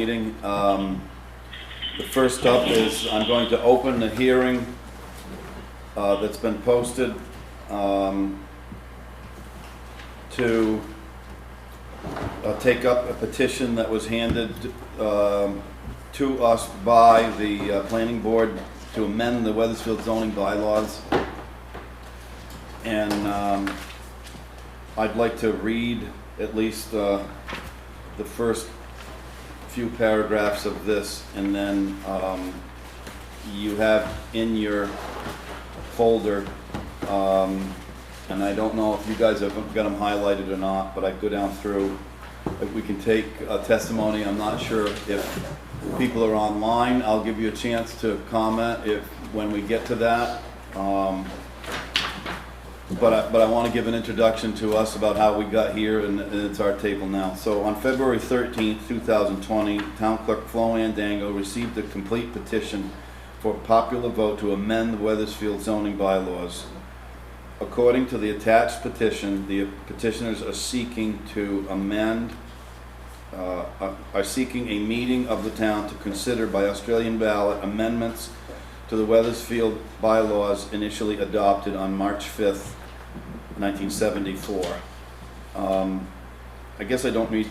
Meeting. The first up is I'm going to open the hearing that's been posted to take up a petition that was handed to us by the planning board to amend the Weathersfield zoning bylaws. And I'd like to read at least the first few paragraphs of this, and then you have in your folder, and I don't know if you guys have got them highlighted or not, but I go down through. If we can take testimony, I'm not sure if people are online. I'll give you a chance to comment when we get to that. But I want to give an introduction to us about how we got here, and it's our table now. So on February 13th, 2020, Town Clerk Flo Ann Dango received a complete petition for popular vote to amend the Weathersfield zoning bylaws. According to the attached petition, the petitioners are seeking to amend, are seeking a meeting of the town to consider by Australian ballot amendments to the Weathersfield bylaws initially adopted on March 5th, 1974. I guess I don't need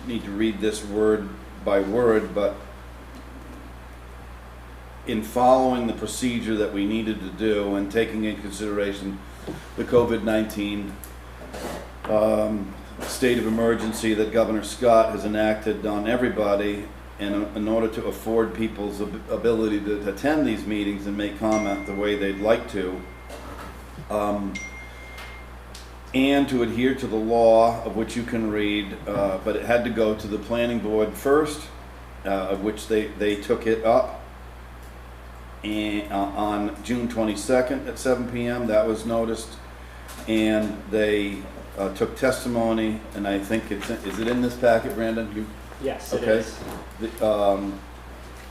to read this word by word, but in following the procedure that we needed to do and taking into consideration the COVID-19 state of emergency that Governor Scott has enacted on everybody, and in order to afford people's ability to attend these meetings and make comment the way they'd like to, and to adhere to the law, of which you can read, but it had to go to the planning board first, of which they took it up, and on June 22nd at 7 p.m. that was noticed, and they took testimony, and I think is it in this packet, Brandon? Yes, okay. It is.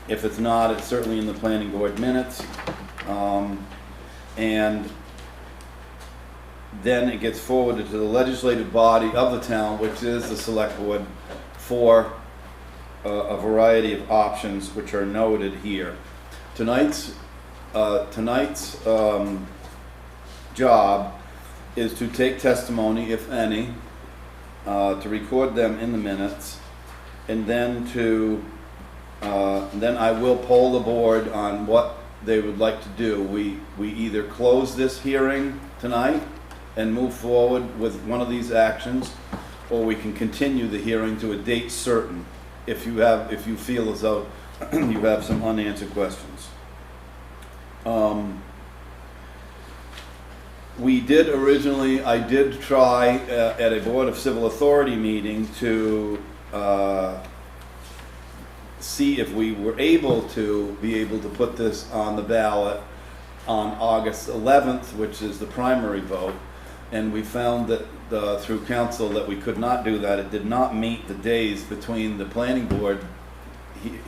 If it's not, it's certainly in the planning board minutes, and then it gets forwarded to the legislative body of the town, which is the select board, for a variety of options which are noted here. Tonight's job is to take testimony, if any, to record them in the minutes, and then then I will poll the board on what they would like to do. We either close this hearing tonight and move forward with one of these actions, or we can continue the hearing to a date certain if you feel as though you have some unanswered questions. I did try at a Board of Civil Authority meeting to see if we were able to put this on the ballot on August 11th, which is the primary vote, and we found that through council that we could not do that. It did not meet the days between the planning board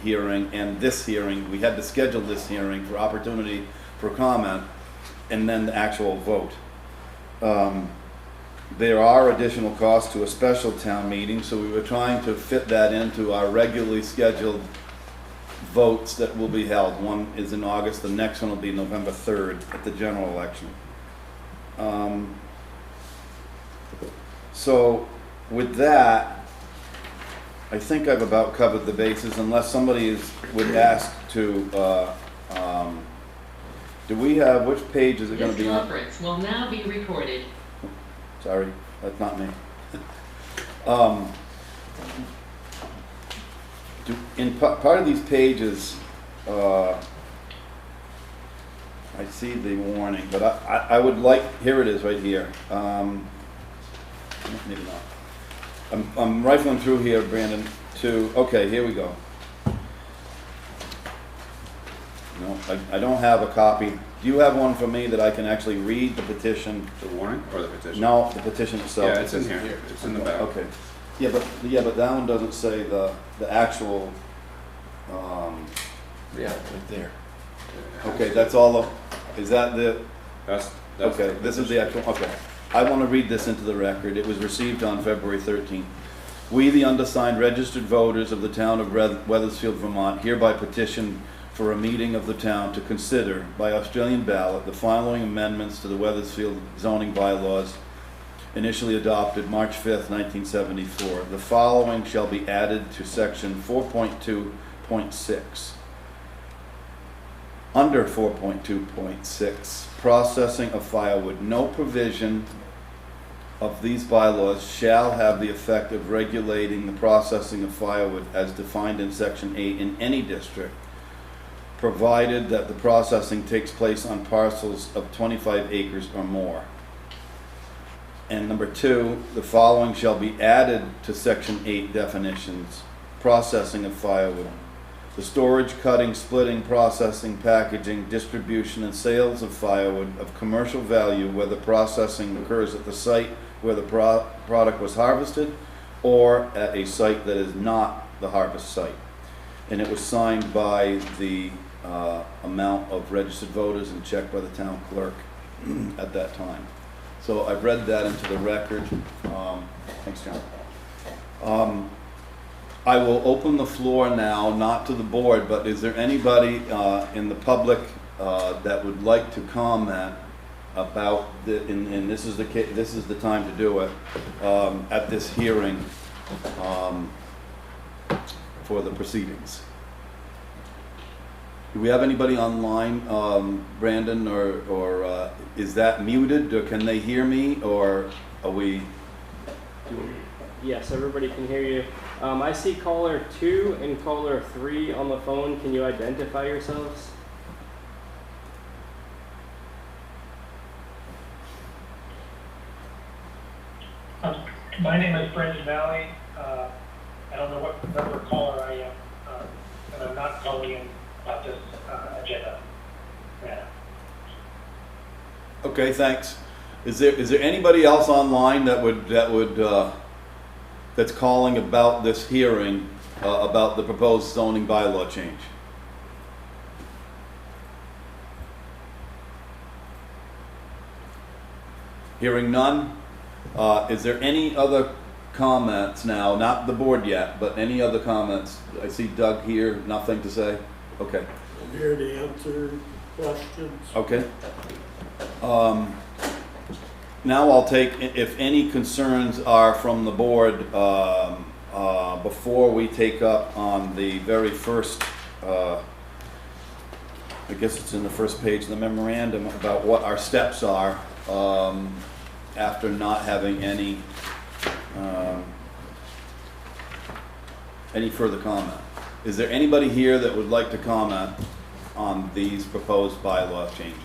hearing and this hearing. We had to schedule this hearing for opportunity for comment and then the actual vote. There are additional costs to a special town meeting, so we were trying to fit that into our regularly scheduled votes that will be held. One is in August, the next one will be November 3rd at the general election. So with that, I think I've about covered the bases, unless somebody would ask to, do we have, which page is it going to be on? This conference will now be recorded. Sorry, that's not me. Part of these pages, I see the warning, but I would like, here it is right here. Maybe not. I'm rifling through here, Brandon, okay, here we go. No, I don't have a copy. Do you have one for me that I can actually read the petition? The warning or the petition? No, the petition itself. Yeah, it's in here. It's in the back. Okay. Yeah, but that one doesn't say the actual. Yeah, right there. Okay, that's all of. Is that the? That's okay. This is the actual. Okay. I want to read this into the record. It was received on February 13th. We, the undersigned registered voters of the town of Weathersfield, Vermont, hereby petition for a meeting of the town to consider by Australian ballot the following amendments to the Weathersfield zoning bylaws initially adopted March 5th, 1974. The following shall be added to section 4.2.6. Under 4.2.6, processing of firewood. No provision of these bylaws shall have the effect of regulating the processing of firewood as defined in section 8 in any district, provided that the processing takes place on parcels of 25 acres or more. And number 2, the following shall be added to section 8 definitions. Processing of firewood. The storage, cutting, splitting, processing, packaging, distribution, and sales of firewood of commercial value, whether processing occurs at the site where the product was harvested or at a site that is not the harvest site. And it was signed by the amount of registered voters and checked by the town clerk at that time. So I've read that into the record. Thanks, John. I will open the floor now, not to the board, but is there anybody in the public that would like to comment about and this is the time to do it at this hearing for the proceedings? Do we have anybody online, Brandon, or is that muted, or can they hear me, or are we? Yes, everybody can hear you. I see caller 2 and caller 3 on the phone. Can you identify yourselves? My name is Brendan Valley. I don't know what number caller I am, and I'm not calling in about this agenda matter. Okay, thanks. Is there anybody else online that would that's calling about this hearing about the proposed zoning bylaw change? Hearing none. Is there any other comments now? Not the board yet, but any other comments? I see Doug here, nothing to say? Okay. I'm here to answer questions. Okay. Now I'll take, if any concerns are from the board, before we take up on the very first, I guess it's in the first page of the memorandum about what our steps are, after not having any further comment. Is there anybody here that would like to comment on these proposed bylaw changes?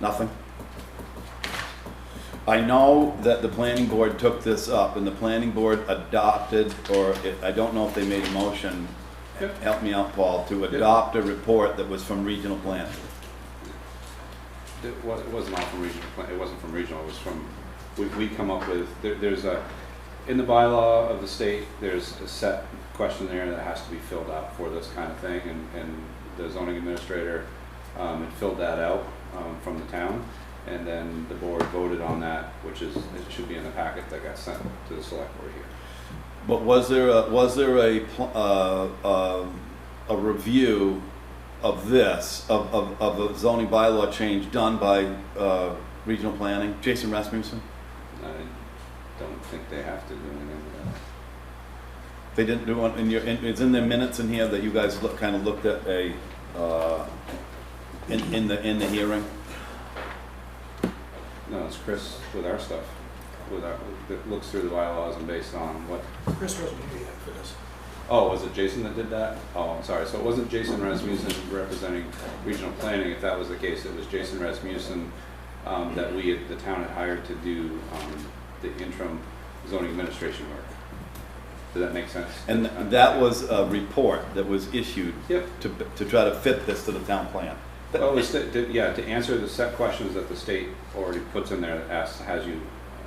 Nothing? I know that the planning board took this up and the planning board adopted, or I don't know if they made a motion, help me out, Paul, to adopt a report that was from regional planning. It wasn't all from regional, it wasn't from regional, it was from, we come up with, there's a, in the bylaw of the state, there's a set questionnaire that has to be filled out for this kind of thing, and the zoning administrator had filled that out from the town, and then the board voted on that, which is, it should be in the packet that got sent to the select board here. But was there a review of this, of a zoning bylaw change done by regional planning? Jason Rasmussen? I don't think they have to do anything with that. They didn't do one it's in the minutes in here that you guys kind of looked at in the hearing? No, it's Chris with our stuff, that looks through the bylaws and based on what. Chris wasn't here yet for this. Oh, was it Jason that did that? Oh, I'm sorry. So it wasn't Jason Rasmussen representing regional planning. If that was the case, it was Jason Rasmussen that the town had hired to do the interim zoning administration work. Does that make sense? And that was a report that was issued. Yep. To try to fit this to the town plan. Well, to answer the set questions that the state already puts in there that asks, has you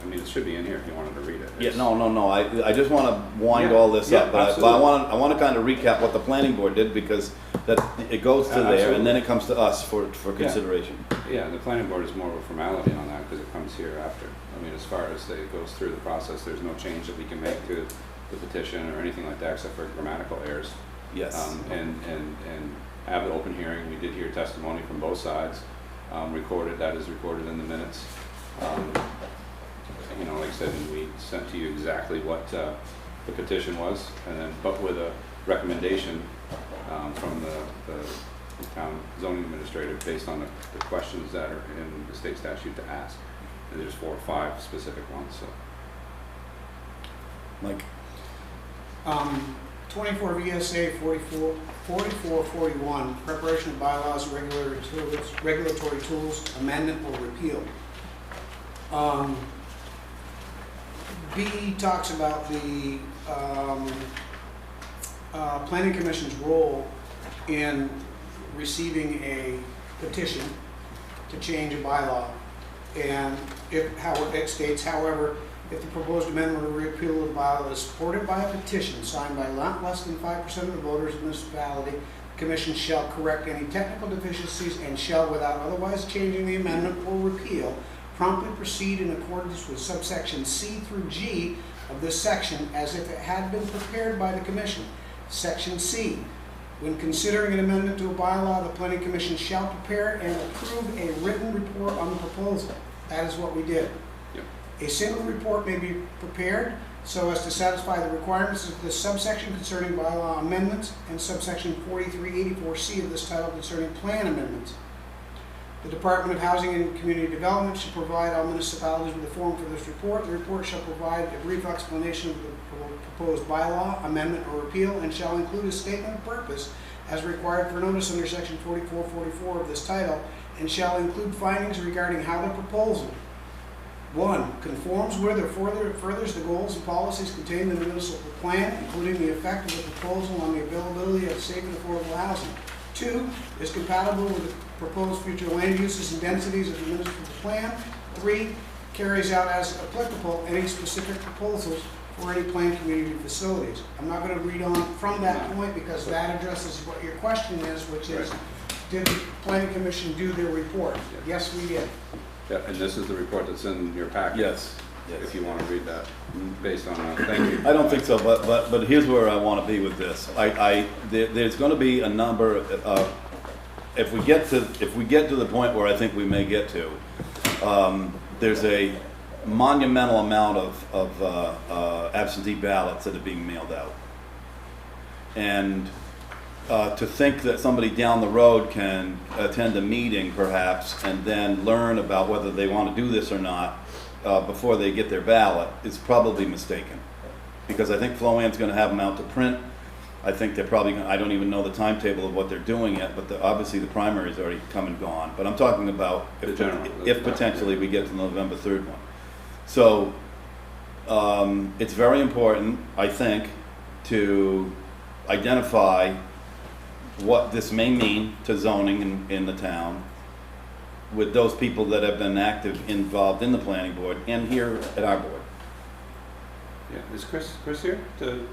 I mean, it should be in here if you wanted to read it. Yeah, no, I just wanna wind Yeah, all this yeah, up, but I absolutely. wanna kind of recap what the planning board did, because that, it goes to there, and then it comes to us for consideration. Yeah, the planning board is more of a formality on that because it comes here after. I mean, as far as it goes through the process, there's no change that we can make to the petition or anything like that except for grammatical errors. Yes. And have an open hearing. We did hear testimony from both sides, recorded, that is recorded in the minutes. You know, like I said, we sent to you exactly what the petition was, and then, but with a recommendation from the town zoning administrator based on the questions that are in the state statute to ask. And there's 4 or 5 specific ones, so. Mike? 24 VSA 4441, preparation of bylaws, regulatory tools, amendment or repeal. B talks about the Planning Commission's role in receiving a petition to change a bylaw. And it states, however, if the proposed amendment or repeal of the bylaw is supported by a petition signed by not less than 5% of the voters in the municipality, the Commission shall correct any technical deficiencies and shall, without otherwise changing the amendment or repeal, promptly proceed in accordance with subsection C through G of this section as if it had been prepared by the Commission. Section C. When considering an amendment to a bylaw, the Planning Commission shall prepare and approve a written report on the proposal. That is what we did. Yep. A single report may be prepared so as to satisfy the requirements of this subsection concerning bylaw amendments and subsection 4384C of this title concerning plan amendments. The Department of Housing and Community Development should provide all municipalities with a form for this report. The report shall provide a brief explanation of the proposed bylaw, amendment, or repeal, and shall include a statement of purpose as required for notice under section 4444 of this title, and shall include findings regarding how the proposal 1. Conforms with or furthers the goals and policies contained in the municipal plan, including the effect of the proposal on the availability of safe and affordable housing. 2. Is compatible with the proposed future land uses and densities of the municipal plan. 3. Carries out as applicable any specific proposals for any planned community facilities. I'm not going to read on from that point because that addresses what your question is, which is, did the Planning Commission do their report? Yes, we did. Yeah, and this is the report that's in your packet. Yes. If you want to read that, based on that. Thank you. I don't think so, but here's where I want to be with this. There's going to be a number of, if we get to the point where I think we may get to, there's a monumental amount of absentee ballots that are being mailed out. And to think that somebody down the road can attend a meeting perhaps and then learn about whether they want to do this or not before they get their ballot is probably mistaken. Because I think Floan's going to have them out to print. I think they're probably going to, I don't even know the timetable of what they're doing yet, but obviously the primary's already come and gone. But I'm talking about if potentially we get to the November 3rd one. So it's very important, I think, to identify what this may mean to zoning in the town with those people that have been involved in the planning board and here at our board. Yeah, is Chris here to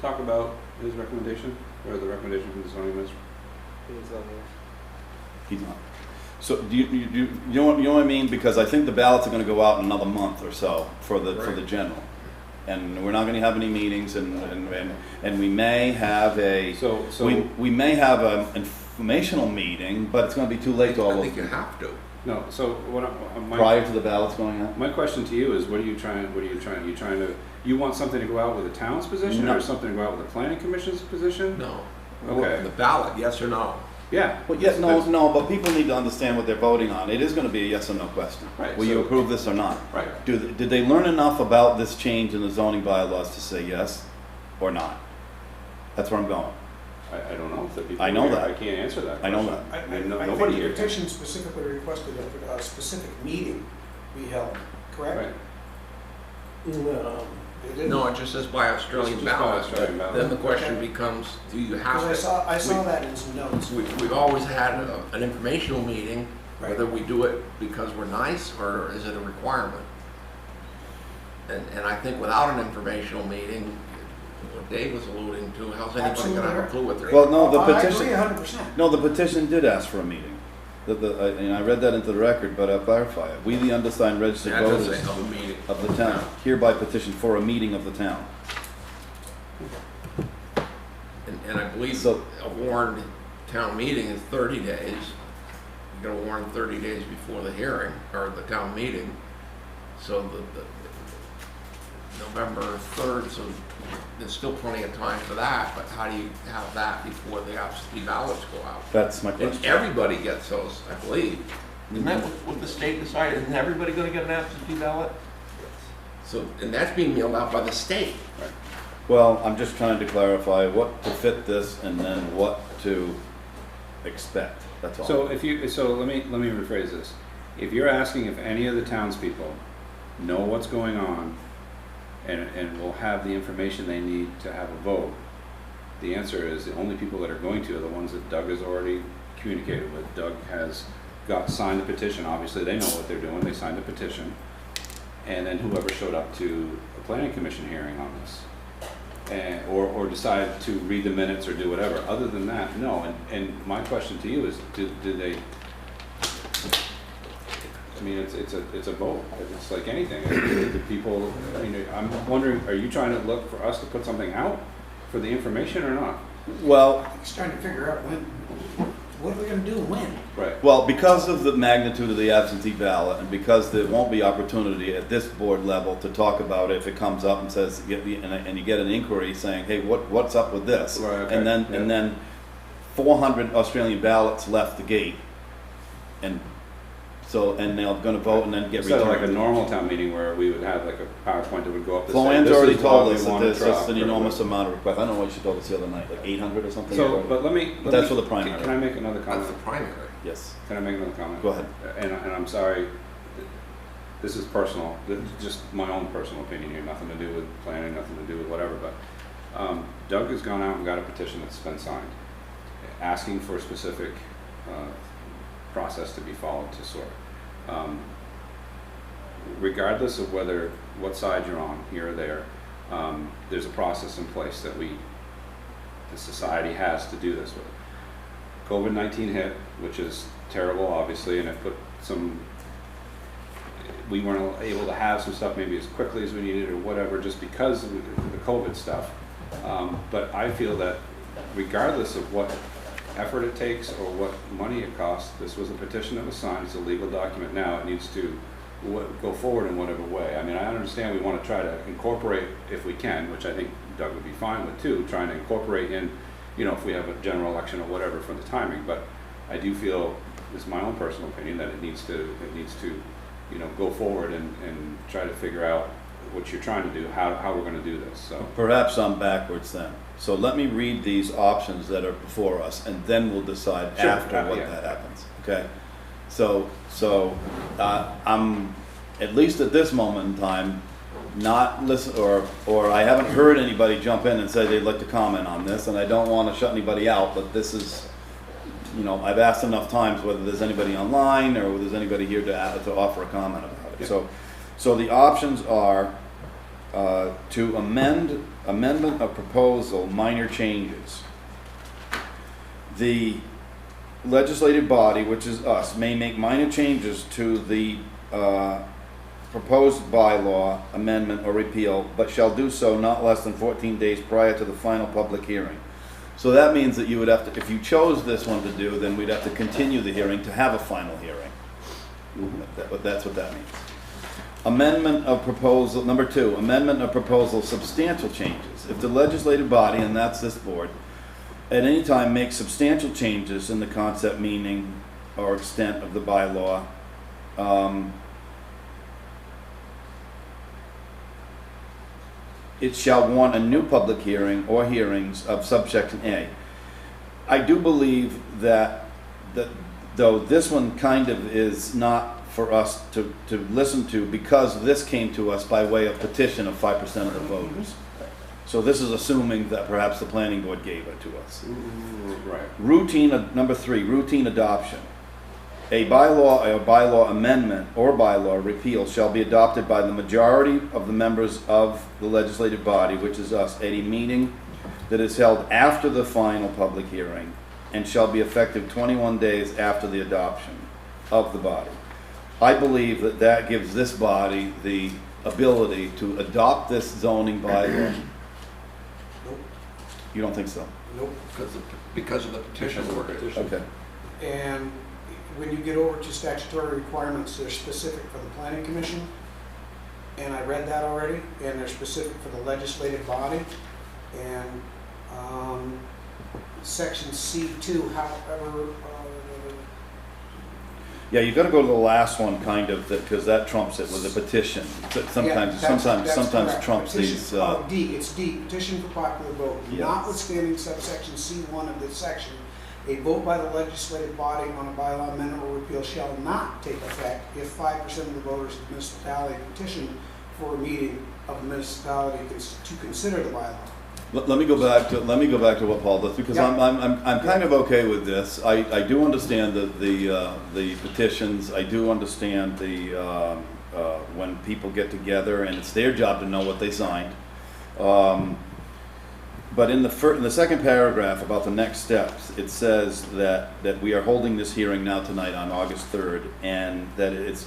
talk about his recommendation or the recommendation from the zoning administrator? He's not. So do you know what I mean? Because I think the ballots are going to go out in another month or so for the general, and we're not going to have any meetings, and we may have we may have an informational meeting, but it's going to be too late to all. I think you have to. No. So what? Prior to the ballots going out. My question to you is, you want something to go out with the town's position, No. or something to go out with the planning commission's position? No. Okay. The ballot, yes or no? Yeah. Well, yes, no, but people need to understand what they're voting on. It is going to be a yes or no question. Right, Will you approve this or not? Right. Did they learn enough about this change in the zoning bylaws to say yes or not? That's where I'm going. I don't know if the people. I know here, that. I can't answer that. I know question. that. I mean, think nobody the here petition can. specifically requested a specific meeting be held, correct? Right. No. It didn't. No, it just says by Australian It's just by ballot. Australian ballot. Then the question Okay. becomes, do you have Because to? I saw that in some notes. We've always had an informational meeting, Right. whether we do it because we're nice or is it a requirement? And I think without an informational meeting, what Dave was alluding to, how's anybody gonna have a clue what they're? Well, no, the I petition. agree 100%. No, the petition did ask for a meeting. And I read that into the record, but I'll clarify it. We, the undersigned registered Yeah, it does voters say of a meeting. of the town, hereby petition for a meeting of the town. And I believe So- a warned town meeting is 30 days. You gotta warn 30 days before the hearing, or the town meeting. So the November 3rd, so there's still plenty of time for that, but how do you have that before the absentee ballots go out? That's my And question. everybody gets those, I believe. Isn't that what the state decided? Isn't everybody gonna get an absentee ballot? So, and that's being mailed out by the state. Well, I'm just trying to clarify what to fit this and then what to expect, that's all. So let me rephrase this. If you're asking if any of the townspeople know what's going on and will have the information they need to have a vote, the answer is the only people that are going to are the ones that Doug has already communicated with. Doug has signed the petition, obviously they know what they're doing, they signed the petition. And then whoever showed up to a planning commission hearing on this. Or decide to read the minutes or do whatever. Other than that, no. And my question to you is, do they? I mean, it's a vote. It's like anything. The people. I mean, I'm wondering, are you trying to look for us to put something out for the information or not? Well, He's trying to figure out what are we gonna do when? Right. well, because of the magnitude of the absentee ballot and because there won't be opportunity at this board level to talk about it if it comes up and says, and you get an inquiry saying, hey, what's up with this? Right, okay, And then 400 Australian ballots left the gate. And so, and they're gonna vote and then get Instead of like a returned. normal town meeting where we would have like a PowerPoint that would go up to say, Floanne's this already is told what we us that want to there's just drop, an or- enormous amount of requests. I don't know what she told us the other night, like 800 or something? So, but let me. That's for the primary. Can I make another That's comment? the primary. Yes, Can I make another comment? go ahead. And I'm sorry, this is personal, this is just my own personal opinion here, nothing to do with planning, nothing to do with whatever, but Doug has gone out and got a petition that's been signed, asking for a specific process to be followed to sort. Regardless of what side you're on, here or there, there's a process in place that the society has to do this with. COVID-19 hit, which is terrible, obviously, and it put we weren't able to have some stuff maybe as quickly as we needed or whatever, just because of the COVID stuff. But I feel that regardless of what effort it takes or what money it costs, this was a petition that was signed, it's a legal document now, it needs to go forward in whatever way. I mean, I understand we want to try to incorporate, if we can, which I think Doug would be fine with too, trying to incorporate in, if we have a general election or whatever for the timing, but I do feel, this is my own personal opinion, that it needs to go forward and try to figure out what you're trying to do, how we're going to do this, so. Perhaps I'm backwards then. So let me read these options that are before us, and then we'll decide Sure, after what yeah. that happens, okay? So I'm, at least at this moment in time, not listen, or I haven't heard anybody jump in and say they'd like to comment on this, and I don't want to shut anybody out, but this is, I've asked enough times whether there's anybody online or whether there's anybody here to offer a comment about it. Yeah. So the options are to amendment of proposal, minor changes. The legislative body, which is us, may make minor changes to the proposed bylaw amendment or repeal, but shall do so not less than 14 days prior to the final public hearing. So that means that you would have to, if you chose this one to do, then we'd have to continue the hearing to have a final hearing. That's what that means. Amendment of proposal, number 2, amendment of proposal, substantial changes. If the legislative body, and that's this board, at any time makes substantial changes in the concept, meaning, or extent of the bylaw, it shall warrant a new public hearing or hearings of subsection A. I do believe that though this one kind of is not for us to listen to, because this came to us by way of petition of 5% of the voters. So this is assuming that perhaps the planning board gave it to us. Right. Number 3, routine adoption. A bylaw amendment or bylaw repeal shall be adopted by the majority of the members of the legislative body, which is us, at a meeting that is held after the final public hearing and shall be effective 21 days after the adoption of the body. I believe that that gives this body the ability to adopt this zoning bylaw. Nope. You don't think so? Nope. Because of the petition order. Okay. And when you get over to statutory requirements, they're specific for the planning commission. And I read that already, and they're specific for the legislative body. And section C2, however, Yeah, you gotta go to the last one, kind of, because that trumps it with a petition. Sometimes, that's sometimes correct. trumps Petition- these, D, it's D, petition for popular vote. Yes. Notwithstanding subsection C1 of this section, a vote by the legislative body on a bylaw amendment or repeal shall not take effect if 5% of the voters of the municipality petition for a meeting of the municipality to consider the bylaw. let me go back to what Paul does, because Yeah. I'm kind of okay with this. I do understand the petitions, I do understand when people get together, and it's their job to know what they signed. But in the second paragraph about the next steps, it says that we are holding this hearing now tonight on August 3rd, and that it's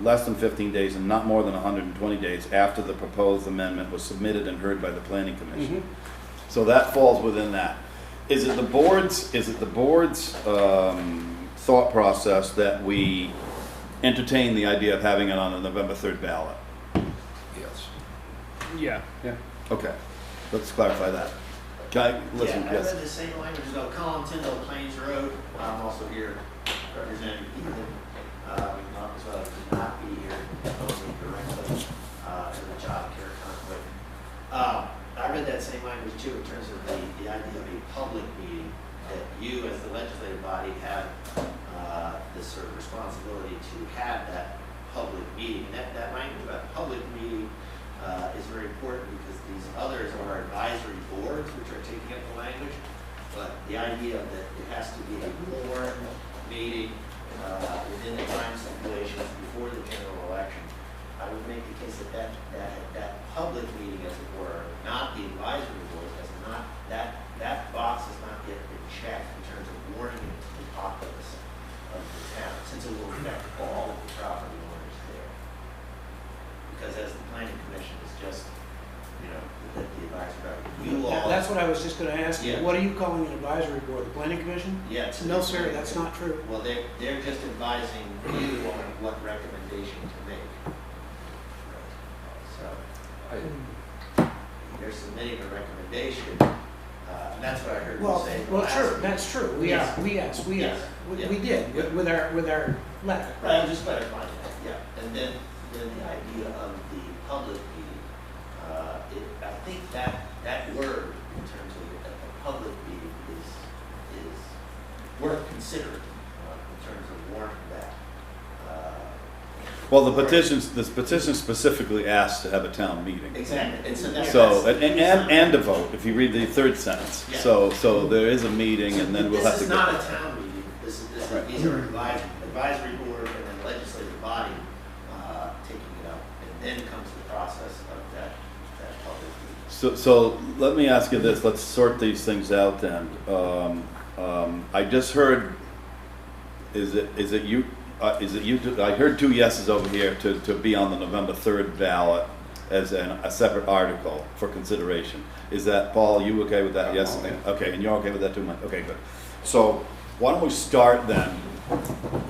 less than 15 days and not more than 120 days after the proposed amendment was submitted and heard by the planning commission. So that falls within that. Is it the board's thought process that we entertain the idea of having it on the November 3rd ballot? Yes. Yeah. Okay, let's clarify that. Guy, listen, Yeah, I yes. read the same language as Colin Tyndall, Plains Road. I'm also here representing Ethan. As well, could not be here only directly as a job care conflict. I read that same language too in terms of the idea of a public meeting, that you as the legislative body have this sort of responsibility to have that public meeting. That language about public meeting is very important because these others are advisory boards which are taking up the language, but the idea that it has to be a warm meeting within the time stipulations before the general election, I would make the case that public meeting, as it were, not the advisory board, that box has not yet been checked in terms of warning it to the populace of the town, since it will affect all of the property owners there. Because as the planning commission is just, the advisory body, you all. That's what I was just gonna ask you. Yeah. What are you calling an advisory board? The planning commission? Yeah. No, sir, that's not true. Well, they're just advising you on what recommendation to make. So, they're submitting a recommendation, and that's what I heard you Well, say. true, that's true. We Yes. We did, with our letter. Right, I'm just clarifying that, yeah. And then the idea of the public meeting, I think that word in terms of a public meeting is worth considering in terms of warning that. Well, the petition specifically asks to have a town meeting. Exactly. And So, and a vote, if you read the third sentence. Yeah. So there is a meeting, and then we'll have to. This is not a town meeting. Right. These are advisory board and then legislative body taking it up, and then comes the process of that public meeting. So let me ask you this, let's sort these things out then. I just heard, is it you, I heard two yeses over here to be on the November 3rd ballot as a separate article for consideration. Is that, Paul, you okay with that? Yes? Okay, and you're okay with that too, Mike? Okay, good. So why don't we start then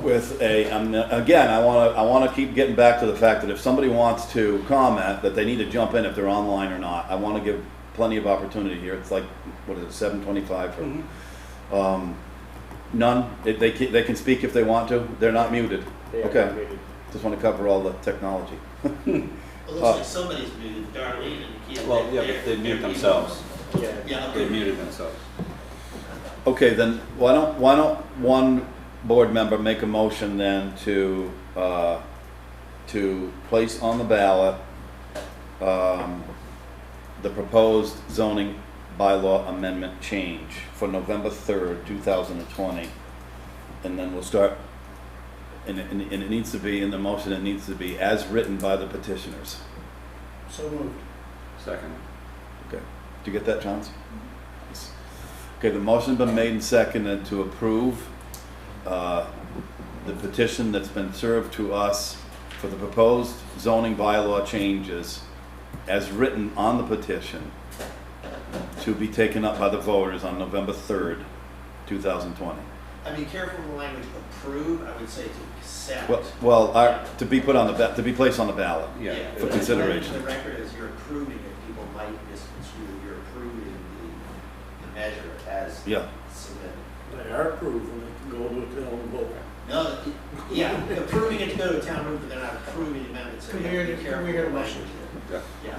with again, I want to keep getting back to the fact that if somebody wants to comment, that they need to jump in if they're online or not. I want to give plenty of opportunity here. It's like, what is it, 7:25? None? They can speak if they want to? They're not muted? They are Okay. not muted. Just want to cover all the technology. It looks like somebody's muted, Darlene and Keith. Well, yeah, but they mute themselves. Yeah. Yeah, They okay. muted themselves. Okay, then why don't one board member make a motion then to place on the ballot the proposed zoning bylaw amendment change for November 3rd, 2020. And then we'll start and it needs to be, in the motion, it needs to be as written by the petitioners. So moved. Second. Okay, did you get that, Chance? Yes. Okay, the motion's been made and seconded to approve the petition that's been served to us for the proposed zoning bylaw changes as written on the petition to be taken up by the voters on November 3rd, 2020. I'd be careful with the language approve, I would say to accept. To be put on the, to be placed on the ballot. Yeah. For but consideration. The record is you're approving it, people might misconstrue that you're approving the measure as Yeah. submitted. They are approving it to go to a town vote. No, yeah, approving it to go to a town vote, but they're not approving the amendment, so Can you we have to hear- be can careful we with hear the a language. motion? Yeah.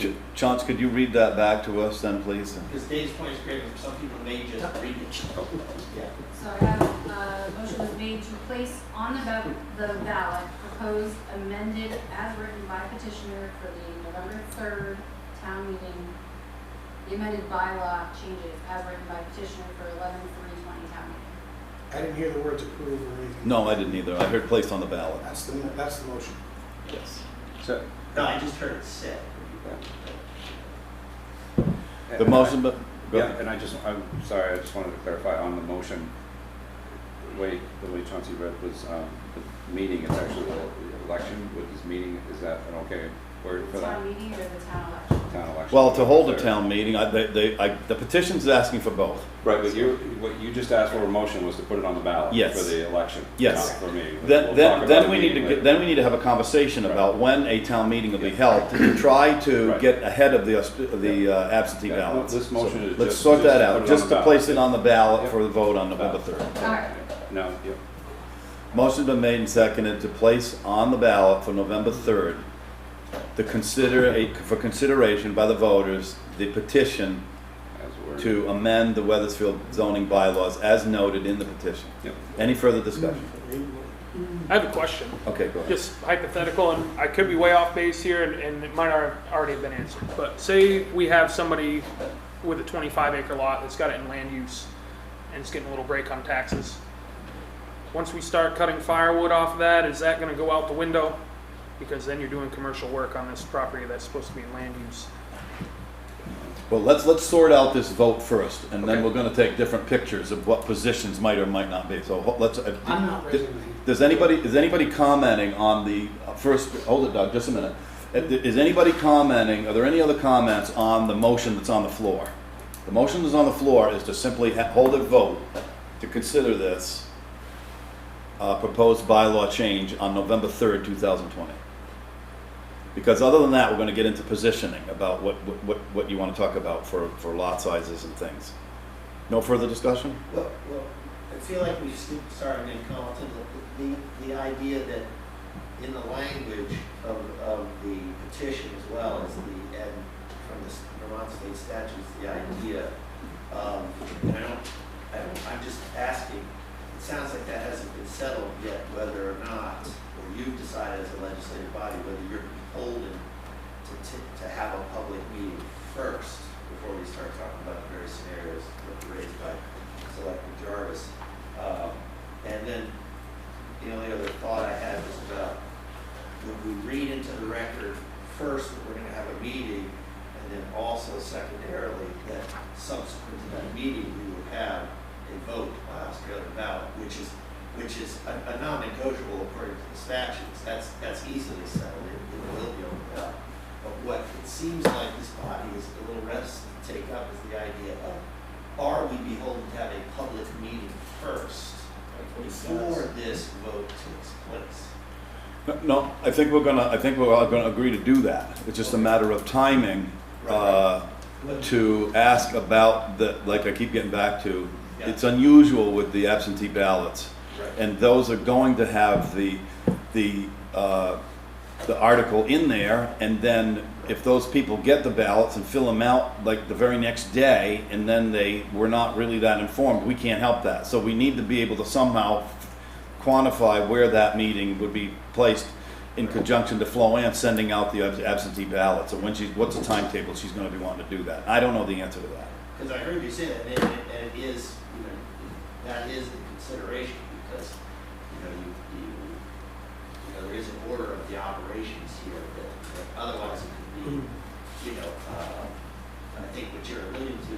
Yeah, Chance, could you read that back to us then, please? because Dave's point is great, but some people may just read it. Yeah. So I have, motion was made to place on the ballot proposed amended as written by petitioner for the November 3rd town meeting, the amended bylaw changes as written by petitioner for 11/3/20 town meeting. I didn't hear the words approve or anything. No, I didn't either. I heard placed on the ballot. That's the motion. Yes. So, No, I just heard it said. The motion, but, go Yeah, ahead. and I'm sorry, I just wanted to clarify on the motion, the way Chauncey read was, the meeting, it's actually the election with this meeting, is that an okay word for The that? town meeting or the town election? Town election. Well, to hold a town meeting, the petition's asking for both. Right, but what you just asked for a motion was to put it on the ballot Yes. for the election. Yes. Not for me. Then, We'll then, talk then about we the need to, meeting get- later. then we need to have a conversation about when a town meeting will be held to try to Right. get ahead of the absentee Yeah, ballots. this motion So is let's just- sort just that to put out, it on just the to ballot. place it on the ballot Yep. for the vote on November Ballot. 3rd. All right. No, yep. Motion's been made and seconded to place on the ballot for November 3rd, for consideration by the voters, the petition As worded. to amend the Weathersfield zoning bylaws as noted in the petition. Yep. Any further discussion? I have a question, Okay, go ahead. just hypothetical, and I could be way off base here, and it might already have been answered. But say we have somebody with a 25-acre lot that's got it in land use, and it's getting a little break on taxes. Once we start cutting firewood off of that, is that gonna go out the window? Because then you're doing commercial work on this property that's supposed to be in land use. Well, let's sort out this vote first, and then Okay. we're gonna take different pictures of what positions might or might not be. So let's, I'm not raising any. is anybody commenting on the, first, hold it, Doug, just a minute. Is anybody commenting, are there any other comments on the motion that's on the floor? The motion that's on the floor is to simply hold a vote to consider this proposed bylaw change on November 3rd, 2020. Because other than that, we're gonna get into positioning about what you wanna talk about for lot sizes and things. No further discussion? Well, I feel like we started in Colleton, the idea that in the language of the petition as well as and from the Vermont state statutes, the idea, and I'm just asking, it sounds like that hasn't been settled yet, whether or not, or you've decided as a legislative body, whether you're beholden to have a public meeting first before we start talking about the various scenarios that were raised by Selectman Jarvis. And then the only other thought I had was about, would we read into the record first that we're gonna have a meeting, and then also secondarily that subsequent to that meeting, we would have a vote by Australian ballot, which is a non-negotiable according to the statutes. That's easily settled, it will be on the ballot. But what it seems like this body is a little reticent to take up is the idea of, are we beholden to have a public meeting first before this vote takes place? No, I think we're all gonna agree to do that. It's just a matter of timing, to ask about like I keep getting back to, Yeah. it's unusual with the absentee ballots. Right. And those are going to have the article in there, and then if those people get the ballots and fill them out like the very next day, and then they were not really that informed, we can't help that. So we need to be able to somehow quantify where that meeting would be placed in conjunction to Flo Ann sending out the absentee ballots, or what's the timetable she's gonna be wanting to do that. I don't know the answer to that. Because I heard you say that, and it is, that is the consideration, because there is an order of the operations here that otherwise it could be, I think what you're alluding to,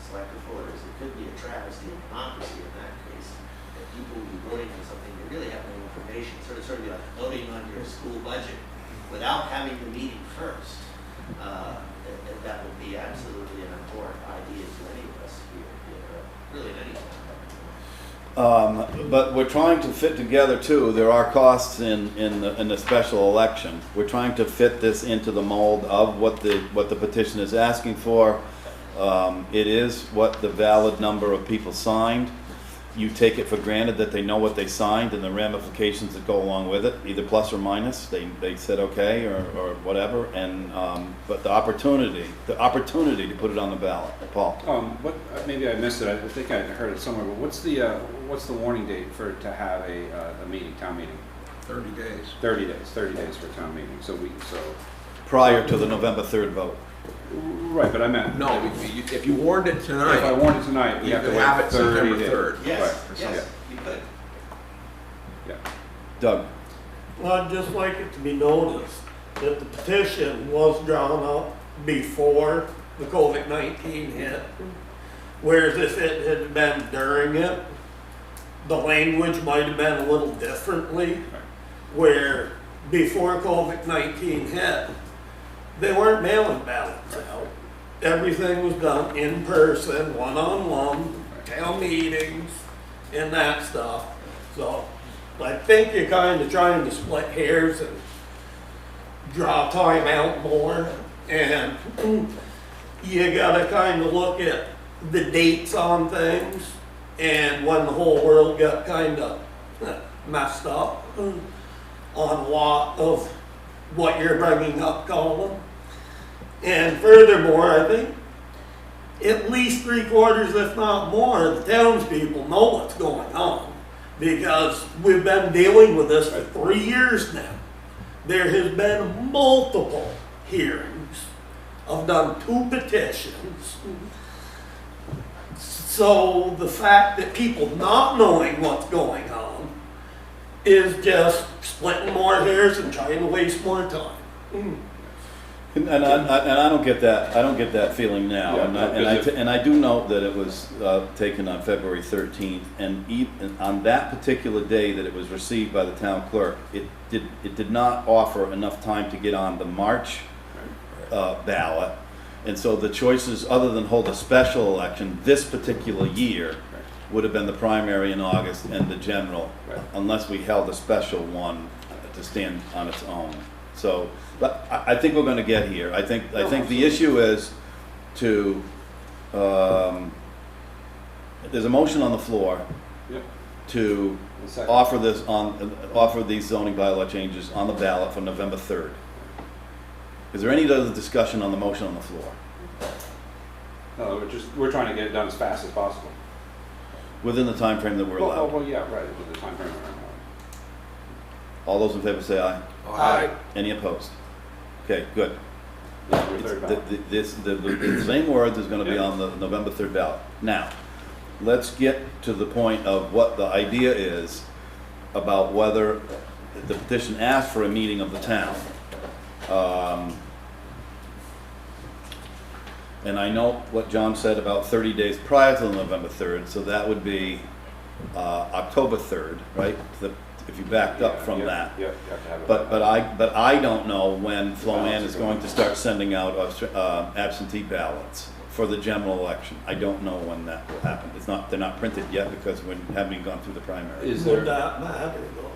Selector Fuller, is it could be a travesty of democracy in that case, that people will be voting on something they really have no information, sort of be like voting on your school budget without having the meeting first. That would be absolutely an important idea to any of us here, really in any town. But we're trying to fit together too, there are costs in the special election. We're trying to fit this into the mold of what the petition is asking for. It is what the valid number of people signed. You take it for granted that they know what they signed and the ramifications that go along with it, either plus or minus. They said okay or whatever, and but the opportunity to put it on the ballot. Paul. Maybe I missed it. I think I heard it somewhere. But what's the warning date to have a meeting, town meeting? 30 days. 30 days. 30 days for a town meeting. So Prior to the November 3rd vote. Right, but I meant No, if you warned it tonight. if I warned it tonight, we you have to could wait have it 30 September days. 3rd. Yes, Right. yes, you could. Yeah. Doug. Well, I'd just like it to be noticed that the petition was drawn up before the COVID-19 hit, whereas if it had been during it, the language might have been a little differently, where before COVID-19 hit, they weren't mailing ballots out. Everything was done in person, one-on-one, town meetings, and that stuff. So I think you're kind of trying to split hairs and draw time out more. And you gotta kind of look at the dates on things and when the whole world got kind of messed up on a lot of what you're bringing up, Colin. And furthermore, I think at least 3/4, if not more, of the townspeople know what's going on, because we've been dealing with this for 3 years now. There has been multiple hearings. I've done 2 petitions. So the fact that people not knowing what's going on is just splitting more hairs and trying to waste more time. And I don't get that. I don't get that feeling now. Yeah, and I do note that it was taken on February 13th, and on that particular day that it was received by the town clerk, it did not offer enough time to get on the March ballot, and so the choices, other than hold a special election this particular year, would have been the primary in August and the general, unless we held a special one to stand on its own. So, but I think we're going to get here. I think the issue is to there's a motion on the floor to offer these zoning bylaw changes on the ballot for November 3rd. Is there any other discussion on the motion on the floor? No, we're trying to get it done as fast as possible. Within the time frame that we're allowed. Well, yeah, right. With the time frame we're allowed. All those in favor say aye. Aye. Any opposed? Okay, good. Third ballot. The same words is going to be on the November 3rd ballot. Now, let's get to the point of what the idea is about whether the petition asked for a meeting of the town. And I know what John said about 30 days prior to the November 3rd, so that would be October 3rd, right? If you backed up from that. Yeah, you have to have it. But I don't know when Floanne is going to start sending out absentee ballots for the general election. I don't know when that will happen. They're not printed yet because we haven't even gone through the primary. Would that matter though?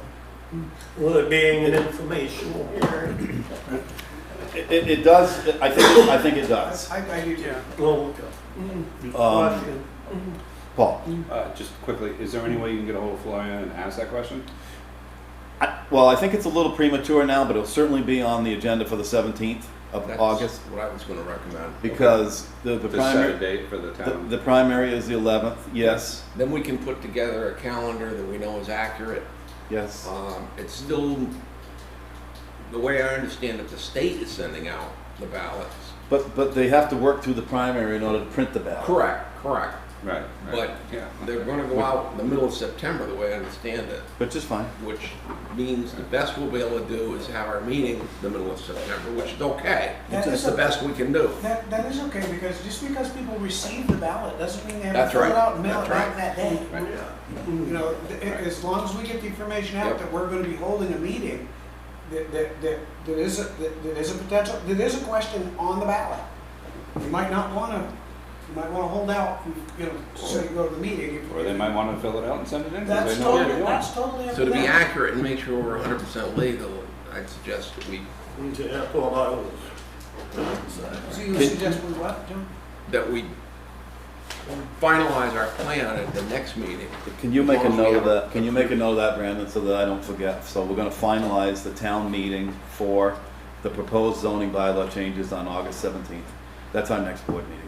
With it being an informational hearing? It does. I think it does. I do too. Oh, okay. Question. Paul. Just quickly, is there any way you can get a hold of Floanne and ask that question? Well, I think it's a little premature now, but it'll certainly be on the agenda for the 17th of That's August. what I was going to recommend. Because the To set a primary, date for the town. the primary is the 11th. Yes. Then we can put together a calendar that we know is accurate. Yes. It's still, the way I understand it, the state is sending out the ballots. But they have to work through the primary in order to print the ballot. Correct. Right, but right, yeah. they're gonna go out in the middle of September, the way I understand it, Which is fine. which means the best we'll be able to do is have our meeting in the middle of September, which is okay. That It's is the a- best we can do. That is okay, because just because people receive the ballot doesn't mean they have That's to fill it right. out and mail it That's back right. that day. Right. Yeah. You know, as long as we get the information out Yep. that we're gonna be holding a meeting, that is a potential, that is a question on the ballot. You might wanna hold out, you know, so you go to the meeting. Or they might want to fill it out and send it in. 'cause That's they know what totally, they want. that's totally up So to to be them. accurate and make sure we're 100% legal, I'd suggest that we That's what I was. So you suggest we what, Jim? finalize our plan at the next meeting. Can you make a As long as we note of have that? Can you make a note of that, Brandon, so that I don't forget? So we're gonna finalize the town meeting for the proposed zoning bylaw changes on August 17th. That's our next board meeting.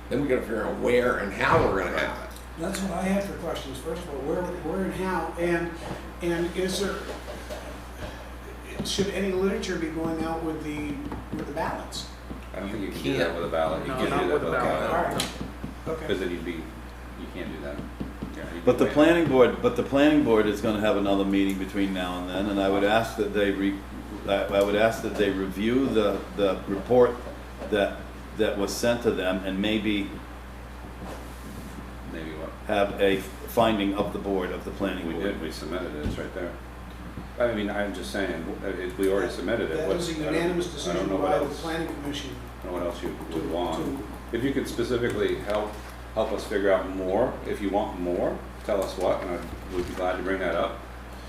Then we gotta figure out where and how we're gonna have it. That's what I had for questions. First of all, where and how, and is there, should any literature be going out with the ballots? I don't think you can do that with a ballot. You No, can't not do that with a with a ballot. All ballot. right, okay. Because then you can't do that. Yeah, you But the can- planning board is gonna have another meeting between now and then, and I would ask that they review the report that was sent to them, and maybe Maybe what? have a finding of the board, of the planning We board. did, we submitted it, it's right there. I mean, I'm just saying, we already submitted it. That What's- was a I don't- unanimous I don't decision know what by the else. planning commission. I don't know what else you to- would want. to- If you could specifically help us figure out more, if you want more, tell us what, and we'd be glad to bring that up.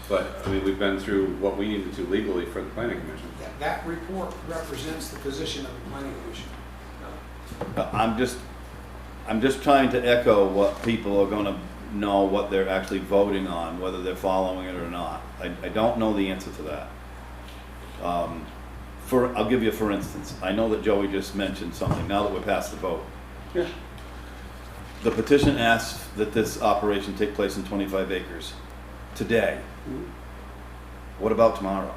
But, I mean, we've been through what we needed to legally for the planning commission. That report represents the position of the planning commission. I'm just trying to echo what people are gonna know, what they're actually voting on, whether they're following it or not. I don't know the answer to that. I'll give you a for instance. I know that Joey just mentioned something, now that we're past the vote. Yeah. The petition asks that this operation take place in 25 acres today. Mhm. What about tomorrow?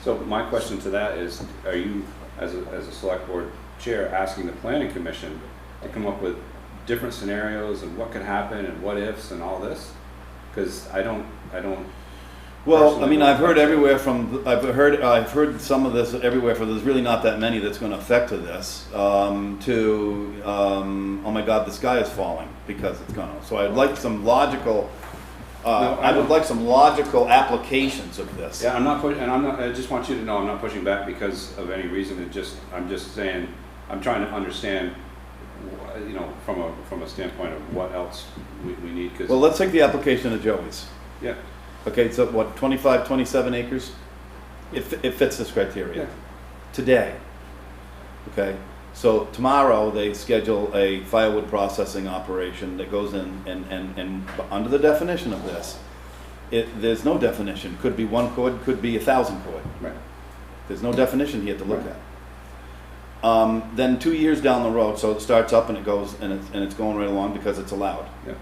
So my question to that is, are you, as a select board chair, asking the planning commission to come up with different scenarios and what could happen and what ifs and all this? Because I don't. Well, I mean, I've heard everywhere from, I've heard some of this everywhere from, there's really not that many that's gonna affect to this, to, oh my God, the sky is falling because it's gonna. So I'd like some logical, I would like some logical applications of this. Yeah, I'm not putting, and I just want you to know, I'm not pushing back because of any reason. I'm just saying, I'm trying to understand, you know, from a standpoint of what else we need, because. Well, let's take the application of Joey's. Yeah, Okay, so what, 25, 27 acres? It fits this criteria. yeah, Today. Okay, so tomorrow they schedule a firewood processing operation that goes in and under the definition of this, there's no definition. Could be 1 cord, could be 1,000 cord. right. There's no definition here to look at. Then 2 years down the road, so it starts up and it goes, and it's going right along because it's allowed. Yeah.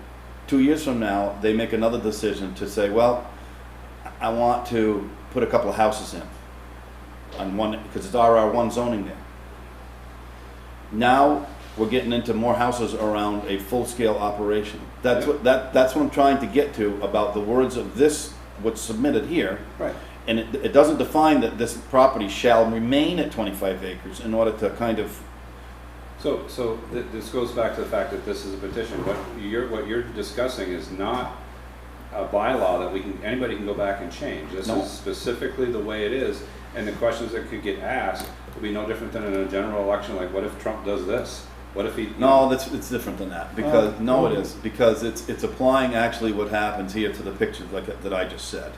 2 years from now, they make another decision to say, well, I want to put a couple of houses in on one, because it's RR1 zoning there. Now, we're getting into more houses around a full-scale operation. That's Yeah. that's what I'm trying to get to about the words of this, what's submitted here. Right. And it doesn't define that this property shall remain at 25 acres in order to kind of, So this goes back to the fact that this is a petition. What you're discussing is not a bylaw that anybody can go back and change. This No. is specifically the way it is, and the questions that could get asked will be no different than in a general election, like what if Trump does this? What if he... no, it's different than that, because, no, it is, because it's applying actually what happens here to the picture that I just said.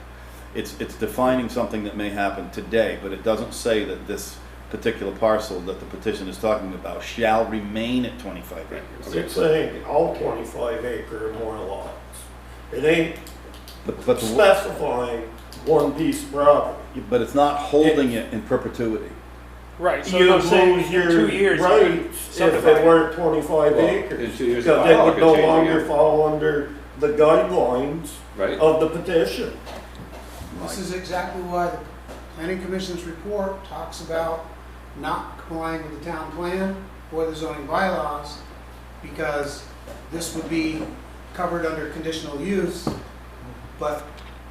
It's defining something that may happen today, but it doesn't say that this particular parcel that the petition is talking about shall remain at 25 acres. Okay. It's saying all 25 acre or more lots. It ain't But specifying one piece of property. it's not holding it in perpetuity. Right, so You I'm saying lose in your 2 years. you rights could if subdivide. it weren't 25 Well, acres. in 2 years, the Because it bylaw would could no change longer again. fall under the guidelines Right? of the petition. This is exactly why the planning commission's report talks about not complying with the town plan or the zoning bylaws, because this would be covered under conditional use, but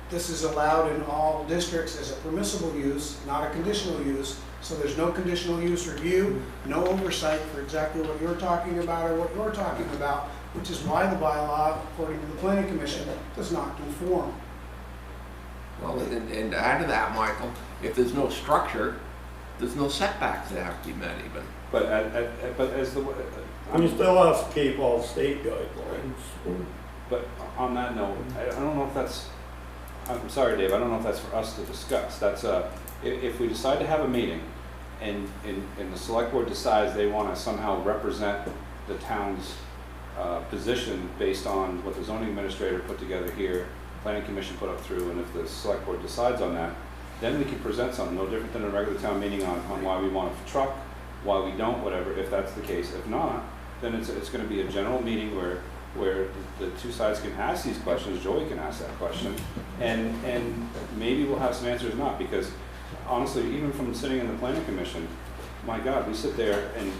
this is allowed in all districts as a permissible use, not a conditional use. So there's no conditional use review, no oversight for exactly what you're talking about or what you're talking about, which is why the bylaw, according to the planning commission, does not conform. Well, and to add to that, Michael, if there's no structure, there's no setbacks that have to be met even. But as the, We still have to keep all state guidelines. but on that note, I don't know if that's, I'm sorry, Dave, I don't know if that's for us to discuss. That's if we decide to have a meeting and the select board decides they want to somehow represent the town's position based on what the zoning administrator put together here, planning commission put up through, and if the select board decides on that, then we can present something no different than a regular town meeting on why we want a truck, why we don't, whatever, if that's the case. If not, then it's going to be a general meeting where the two sides can ask these questions, Joey can ask that question, and maybe we'll have some answers or not, because honestly, even from sitting in the planning commission, my God, we sit there and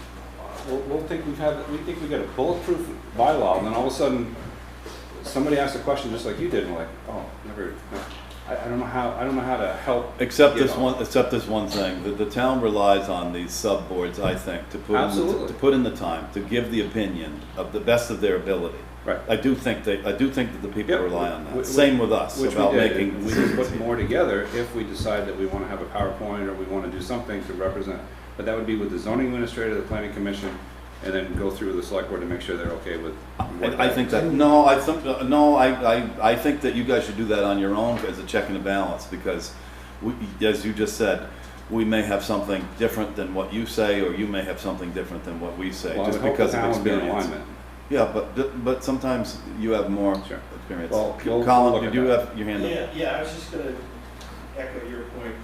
we'll think we got a bulletproof bylaw, and then all of a sudden somebody asks a question just like you did, and we're like, oh, never. I don't know how to help. Except this one thing, the town relies on these sub-boards, I think, to put in the time, to give the opinion of the best of their ability. Right. I do think that the people rely on that. Which- Same with us, Which about we did. making We decisions. just put more together if we decide that we want to have a PowerPoint or we want to do something to represent. But that would be with the zoning administrator, the planning commission, and then go through the select board to make sure they're okay with. I think that, I think that you guys should do that on your own as a check and a balance, because as you just said, we may have something different than what you say, or you may have something different than what we say, Well, I just would hope because the of town would be in experience. alignment. Yeah, but sometimes you have more Sure. experience. Well, we'll Colin, look you at do that. have your hand up. Yeah, I was just gonna echo your point,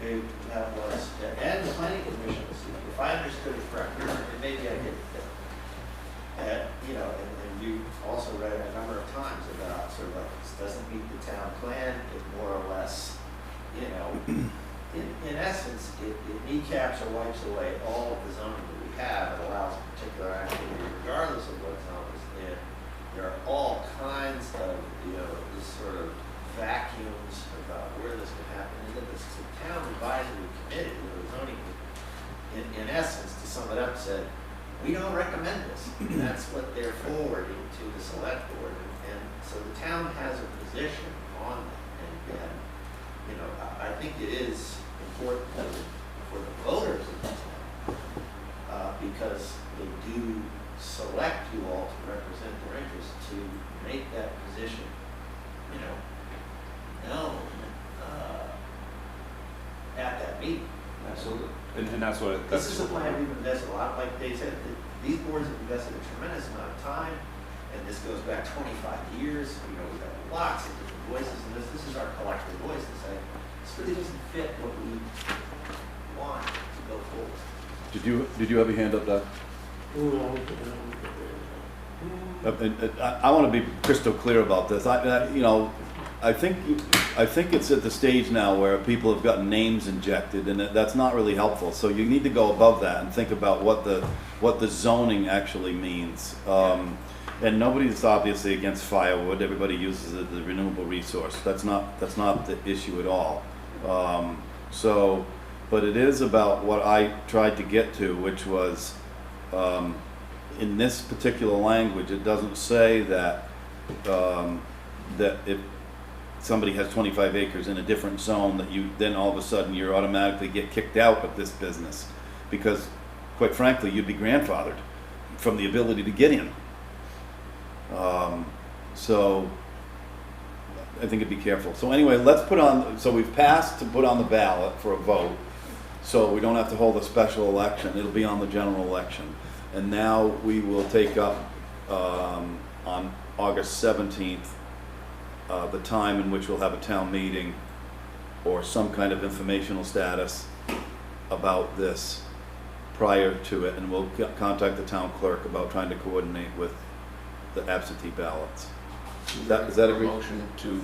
Dave, that was, and the planning commission, if I understood it correctly, and maybe I didn't, you know, and you also read a number of times about sort of like, this doesn't meet the town plan, it more or less, you know, in essence, it kneecaps or wipes away all of the zoning that we have. It allows particular activity regardless of what zone is in. There are all kinds of, you know, this sort of vacuums about where this can happen. And then the town advisory committee, the zoning, in essence, to sum it up, said, we don't recommend this. And that's what they're forwarding to the select board. And so the town has a position on it. And you know, I think it is important for the voters of the town, because they do select you all to represent their interests, to make that position, you know, known at that meeting. Absolutely. And that's what. This is a plan we've invested a lot, like they said, these boards have invested a tremendous amount of time, and this goes back 25 years. You know, we've got lots of different voices, and this is our collective voice to say, this really doesn't fit what we want to go forward. Did you have your hand up, Doug? I want to be crystal clear about this. I think it's at the stage now where people have gotten names injected, and that's not really helpful. So you need to go above that and think about what the zoning actually means. And nobody's obviously against firewood. Everybody uses it as a renewable resource. That's not the issue at all. But it is about what I tried to get to, which was, in this particular language, it doesn't say that if somebody has 25 acres in a different zone, that you then all of a sudden you automatically get kicked out of this business, because quite frankly you'd be grandfathered from the ability to get in. So I think it'd be careful. So anyway, so we've passed to put on the ballot for a vote, so we don't have to hold a special election. It'll be on the general election. And now we will take up on August 17th the time in which we'll have a town meeting or some kind of informational status about this prior to it, and we'll contact the town clerk about trying to coordinate with the absentee ballots. Is that a motion to?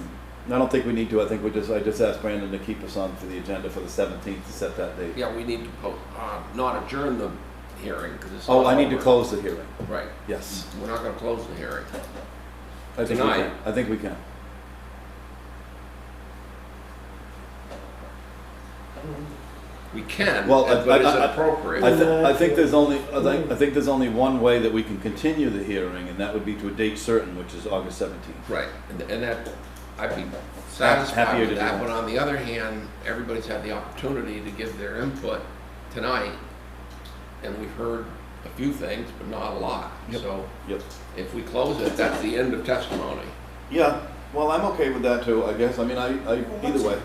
I don't think we need to. I think I just asked Brandon to keep us on for the agenda for the 17th to set that date. Yeah, we need to not adjourn the hearing, 'cause it's Oh, not I need to over. close the hearing. Right, Yes. we're not gonna close the hearing. I think we Tonight. can. I think we can. We can, Well, but is it I appropriate? I think there's only, I think there's only one way that we can continue the hearing, and that would be to a date certain, which is August 17th. Right, and that, I'd be Happier satisfied to with do that, that. but on the other hand, everybody's had the opportunity to give their input tonight, and we've heard a few things, but not a lot. Yep. So Yep. if we close it, that's the end of testimony. Yeah, well, I'm okay with that too, I guess. I mean, either way.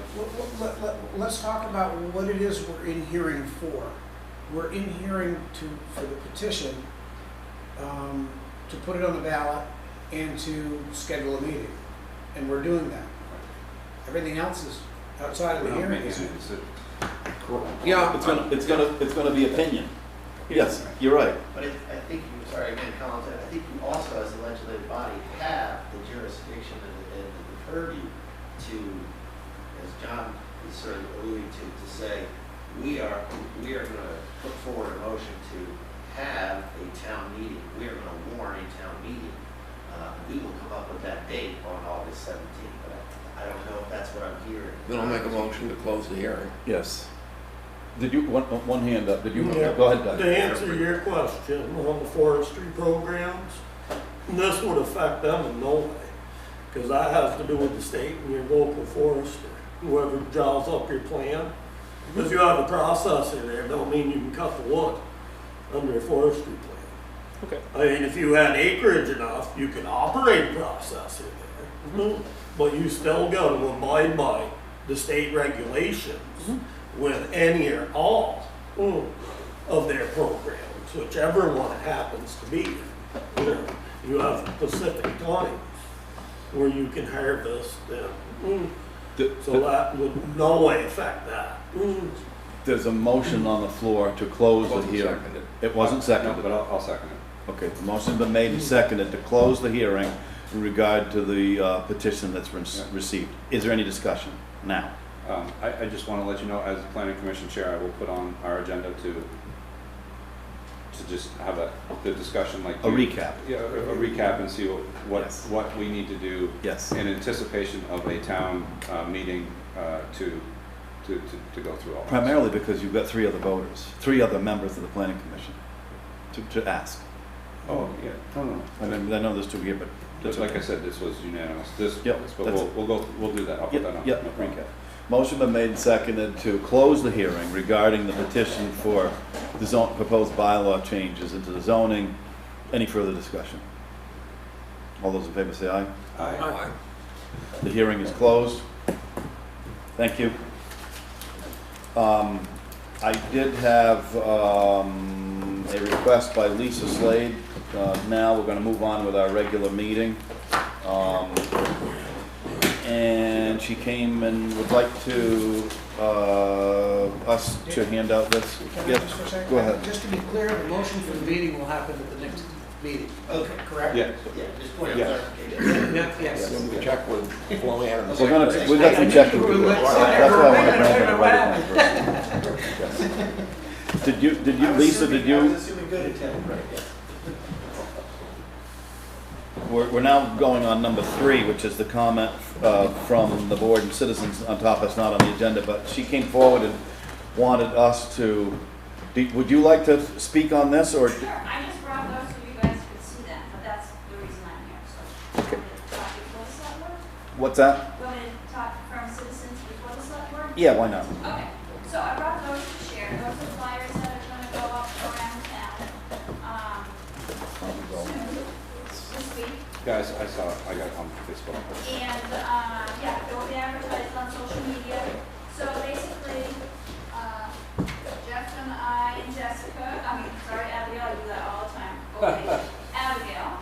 Let's talk about what it is we're in hearing for. We're in hearing for the petition, to put it on the ballot and to schedule a meeting. And we're doing that. Everything else is outside of We're the not hearing. making any decision. Yeah, It's gonna be opinion. Yes, you're right. But I think you, sorry, again, Collins, I think you also, as a legislative body, have the jurisdiction and the purview to, as John is sort of alluding to say, we are gonna put forward a motion to have a town meeting. We are gonna warn a town meeting. We will come up with that date on August 17th, but I don't know if that's what I'm hearing. then I'll make a motion to close the hearing. Yes. Did you, one hand up, did you, Yeah. go ahead, Doug. To answer your question on the forestry programs, this would affect them in no way, because that has to do with the state and your local forester, whoever draws up your plan. Because you have a processor there, don't mean you can cut the wood under a forestry plan. Okay. I mean, if you had acreage enough, you could operate a processor there, but you still got to abide by the state regulations with any or all of their programs, whichever one it happens to be. You know, you have specific times where you can harvest them. So that would no way affect that. There's a motion on the floor to close the Wasn't hearing. seconded. It wasn't No, seconded. but I'll second it. Okay, the motion's been made and seconded to close the hearing in regard to the petition that's been received. Is there any discussion now? I just want to let you know, as the planning commission chair, I will put on our agenda to just have the discussion like. A recap. Yeah, a recap and see Yes. what we need to do Yes. in anticipation of a town meeting to go through all this. Primarily because you've got three other members of the planning commission to ask. Oh, yeah, no. I know there's two here, but Just like I said, this was unanimous. But that's- we'll do that. I'll put that on. Yep, No problem. recap. Motion been made and seconded to close the hearing regarding the petition for the proposed bylaw changes into the zoning. Any further discussion? All those in favor say aye. Aye. The hearing is closed. Thank you. I did have a request by Lisa Slade. Now we're going to move on with our regular meeting. And she came and would like to, us to hand out this. Can I Yes, just for a second? go ahead. Just to be clear, the motion for the meeting will happen at the next meeting. Okay. Correct? Yeah. Yeah, just point of Yeah. clarification. Yes. When we check with Flo Ann. We've got some checking to do. That's why I want to bring it to right away first. Did you, Lisa, did I you? was assuming good intent, right, yeah. We're now going on number 3, which is the comment from the board and citizens on top. It's not on the agenda, but she came forward and wanted us to, would you like to speak on this, or? Sure, I just brought those so you guys could see them, but that's the reason I'm here, so. Okay. Talk before the select board? What's that? You want me to talk from citizens before the select board? Yeah, why not? Okay, so I brought those to share, those are flyers that are gonna go up around town, soon, this week. Guys, I got it on Facebook. And, yeah, it will be advertised on social media. So basically, Jeff and I and Jessica, Abigail, I do that all the time. Okay. Abigail,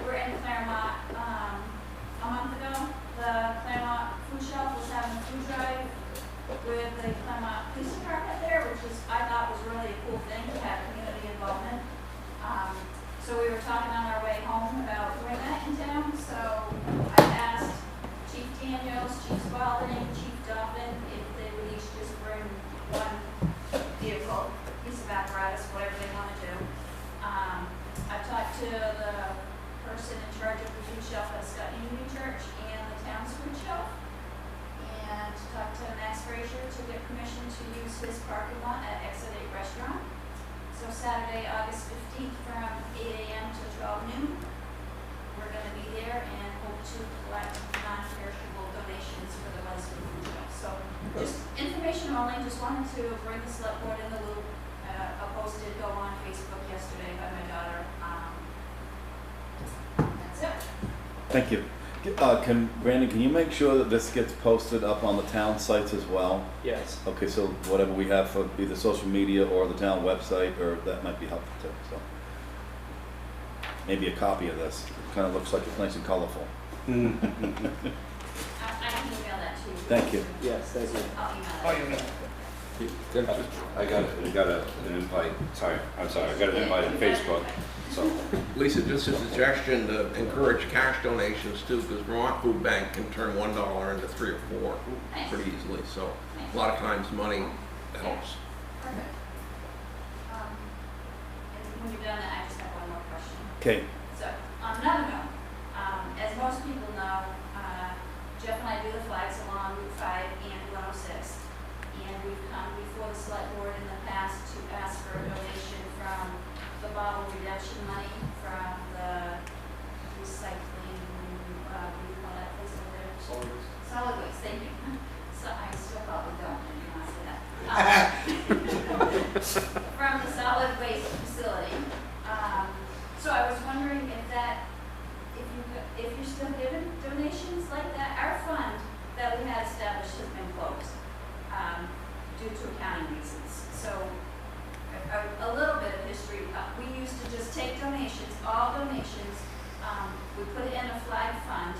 we're in Claremont, a month ago. The Claremont Food Shelf was having a food drive with the Claremont Police Department there, which was, I thought was really a cool thing to have community involvement. So we were talking on our way home about doing that in town, so I asked Chief Daniels, Chief Spalding, Chief Duffin, if they would each just bring one vehicle, piece of apparatus, whatever they want to do. the person in charge of the food shelf at Scott Union Church and the town's food shelf, and talked to Max Frazier to get permission to use his parking lot at Exit 8 Restaurant. So Saturday, August 15th from 8 a.m. to 12 noon, we're going to be there and hope to collect non-perishable donations for the Weathersfield food shelf. So just information only, just wanted to bring the select board in the loop. A post did go on Facebook yesterday by my daughter. That's it. Thank you. Brandon, can you make sure that this gets posted up on the town sites as well? Yes. Okay, so whatever we have for either social media or the town website, or that might be helpful too, so. Maybe a copy of this. It kind of looks like it's nice and colorful. I can email that to you. Thank you. Yes, thank you. I'll email it. I got an invite, I'm sorry, I got an invite on Facebook, so. Lisa, just a suggestion to encourage cash donations too, because Vermont Food Bank can turn $1 into 3 or 4 pretty easily. So a lot of times money helps. Perfect. And when you're done, I just have one more question. Okay, So, on another note, as most people know, Jeff and I do the flags along Route 5 and 106. And we've come before the select board in the past to ask for a donation from the bottle redemption money from the recycling, what do you call that place over there? Solid waste, thank you. So I still probably don't, I didn't want to say that. From the solid waste facility. So I was wondering if you're still giving donations like that. Our fund that we had established has been closed due to accounting reasons. So a little bit of history. We used to just take donations, all donations. We put it in a flag fund.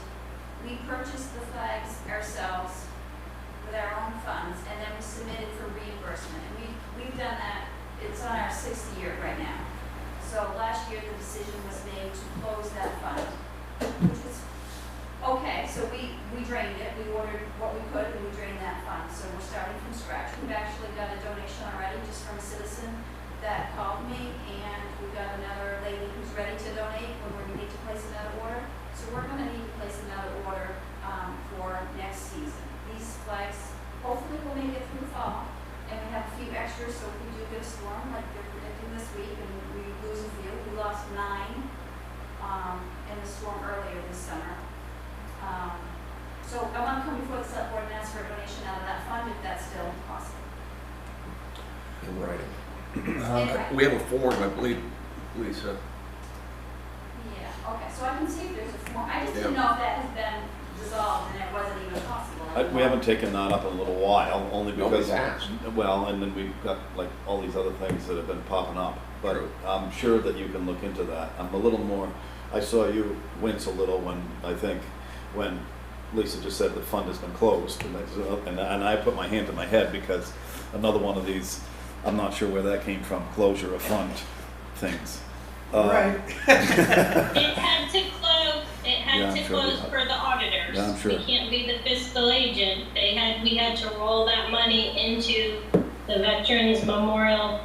We purchased the flags ourselves with our own funds, and then we submitted for reimbursement. And we've done that. It's on our 6th year right now. So last year the decision was made to close that fund, which was okay. So we drained it. We ordered what we could and we drained that fund. So we're starting from scratch. We've actually got a donation already just from a citizen that called me, and we've got another lady who's ready to donate when we need to place another order. So we're going to need to place another order for next season. These flags hopefully will make it through fall, and we have a few extras so if we do get a storm like they're predicting this week and we lose a few. We lost 9 in the storm earlier this summer. So I want to come before the select board and ask for a donation out of that fund if that's still possible. In writing. Right. We have a form, I believe, Lisa. Yeah, okay, so I can see if there's a form. I just didn't know if that has been dissolved and it wasn't even possible anymore. we haven't taken that up in a little while, only because, Nobody's asked. well, and then we've got like all these other things that have been popping up. But I'm sure that you can look into that. I'm a little more, I saw you wince a little when Lisa just said the fund has been closed. And I put my hand to my head because another one of these, I'm not sure where that came from, closure of fund things. Right. It had to close, Yeah, I'm sure close for the auditors. Yeah, I'm sure. We can't be the fiscal agent. We had to roll that money into the Veterans Memorial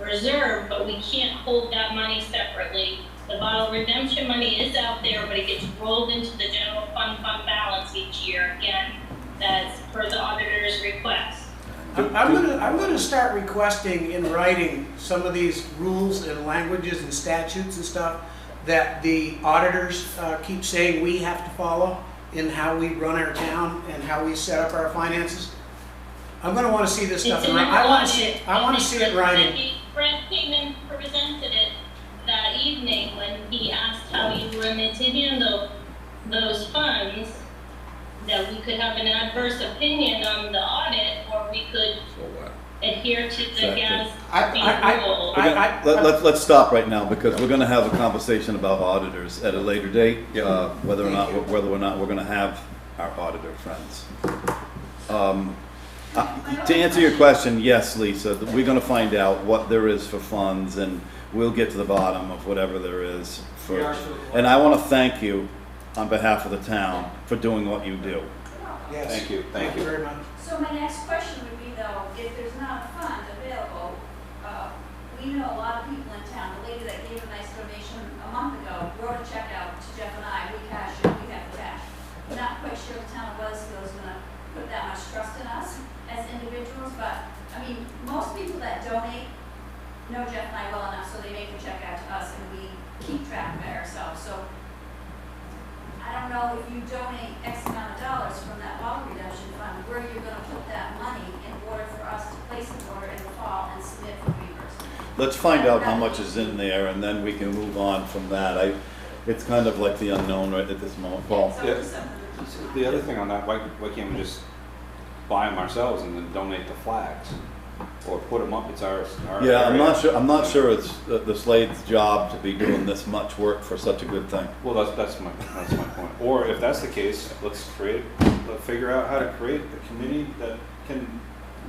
Reserve, but we can't hold that money separately. The bottle redemption money is out there, but it gets rolled into the general fund balance each year. Again, that's per the auditor's request. I'm gonna start requesting in writing some of these rules and languages and statutes and stuff that the auditors keep saying we have to follow in how we run our town and how we set up our finances. I'm gonna wanna see this stuff. I wanna see it in writing. Brent came and presented it that evening when he asked how you wanted to handle those funds, that we could have an adverse opinion on the audit, or we could adhere to the gas rule. Let's stop right now because we're going to have a conversation about auditors at a later date, whether or not we're going to have our auditor friends. To answer your question, yes, Lisa, we're going to find out what there is for funds, and we'll get to the bottom of whatever there is for. And I want to thank you on behalf of the town for doing what you do. Yes. Thank you. Thank you very much. So my next question would be though, if there's not a fund available, we know a lot of people in town. The lady that gave a nice donation month ago, wrote a check out to Jeff and I, we cashed it, we have the cash. Not quite sure the town of Weathersfield is gonna put that much trust in us as individuals, but, I mean, most people that donate know Jeff and I well enough, so they make the check out to us and we keep track of it ourselves, so I don't know if you donate X amount of dollars from that bottle redemption fund, where you're gonna put that money in order for us to place an order in the fall and submit for reimbursement. Let's find out how much is in there, and then we can move on from that. It's kind of like the unknown right at this moment, Paul. So Yeah. just something to keep in mind. The other thing on that, why can't we just buy them ourselves and then donate the flags? Or put them up, it's our Yeah, I'm area. not sure it's the Slade's job to be doing this much work for such a good thing. Well, that's my point. Or if that's the case, let's figure out how to create a committee that can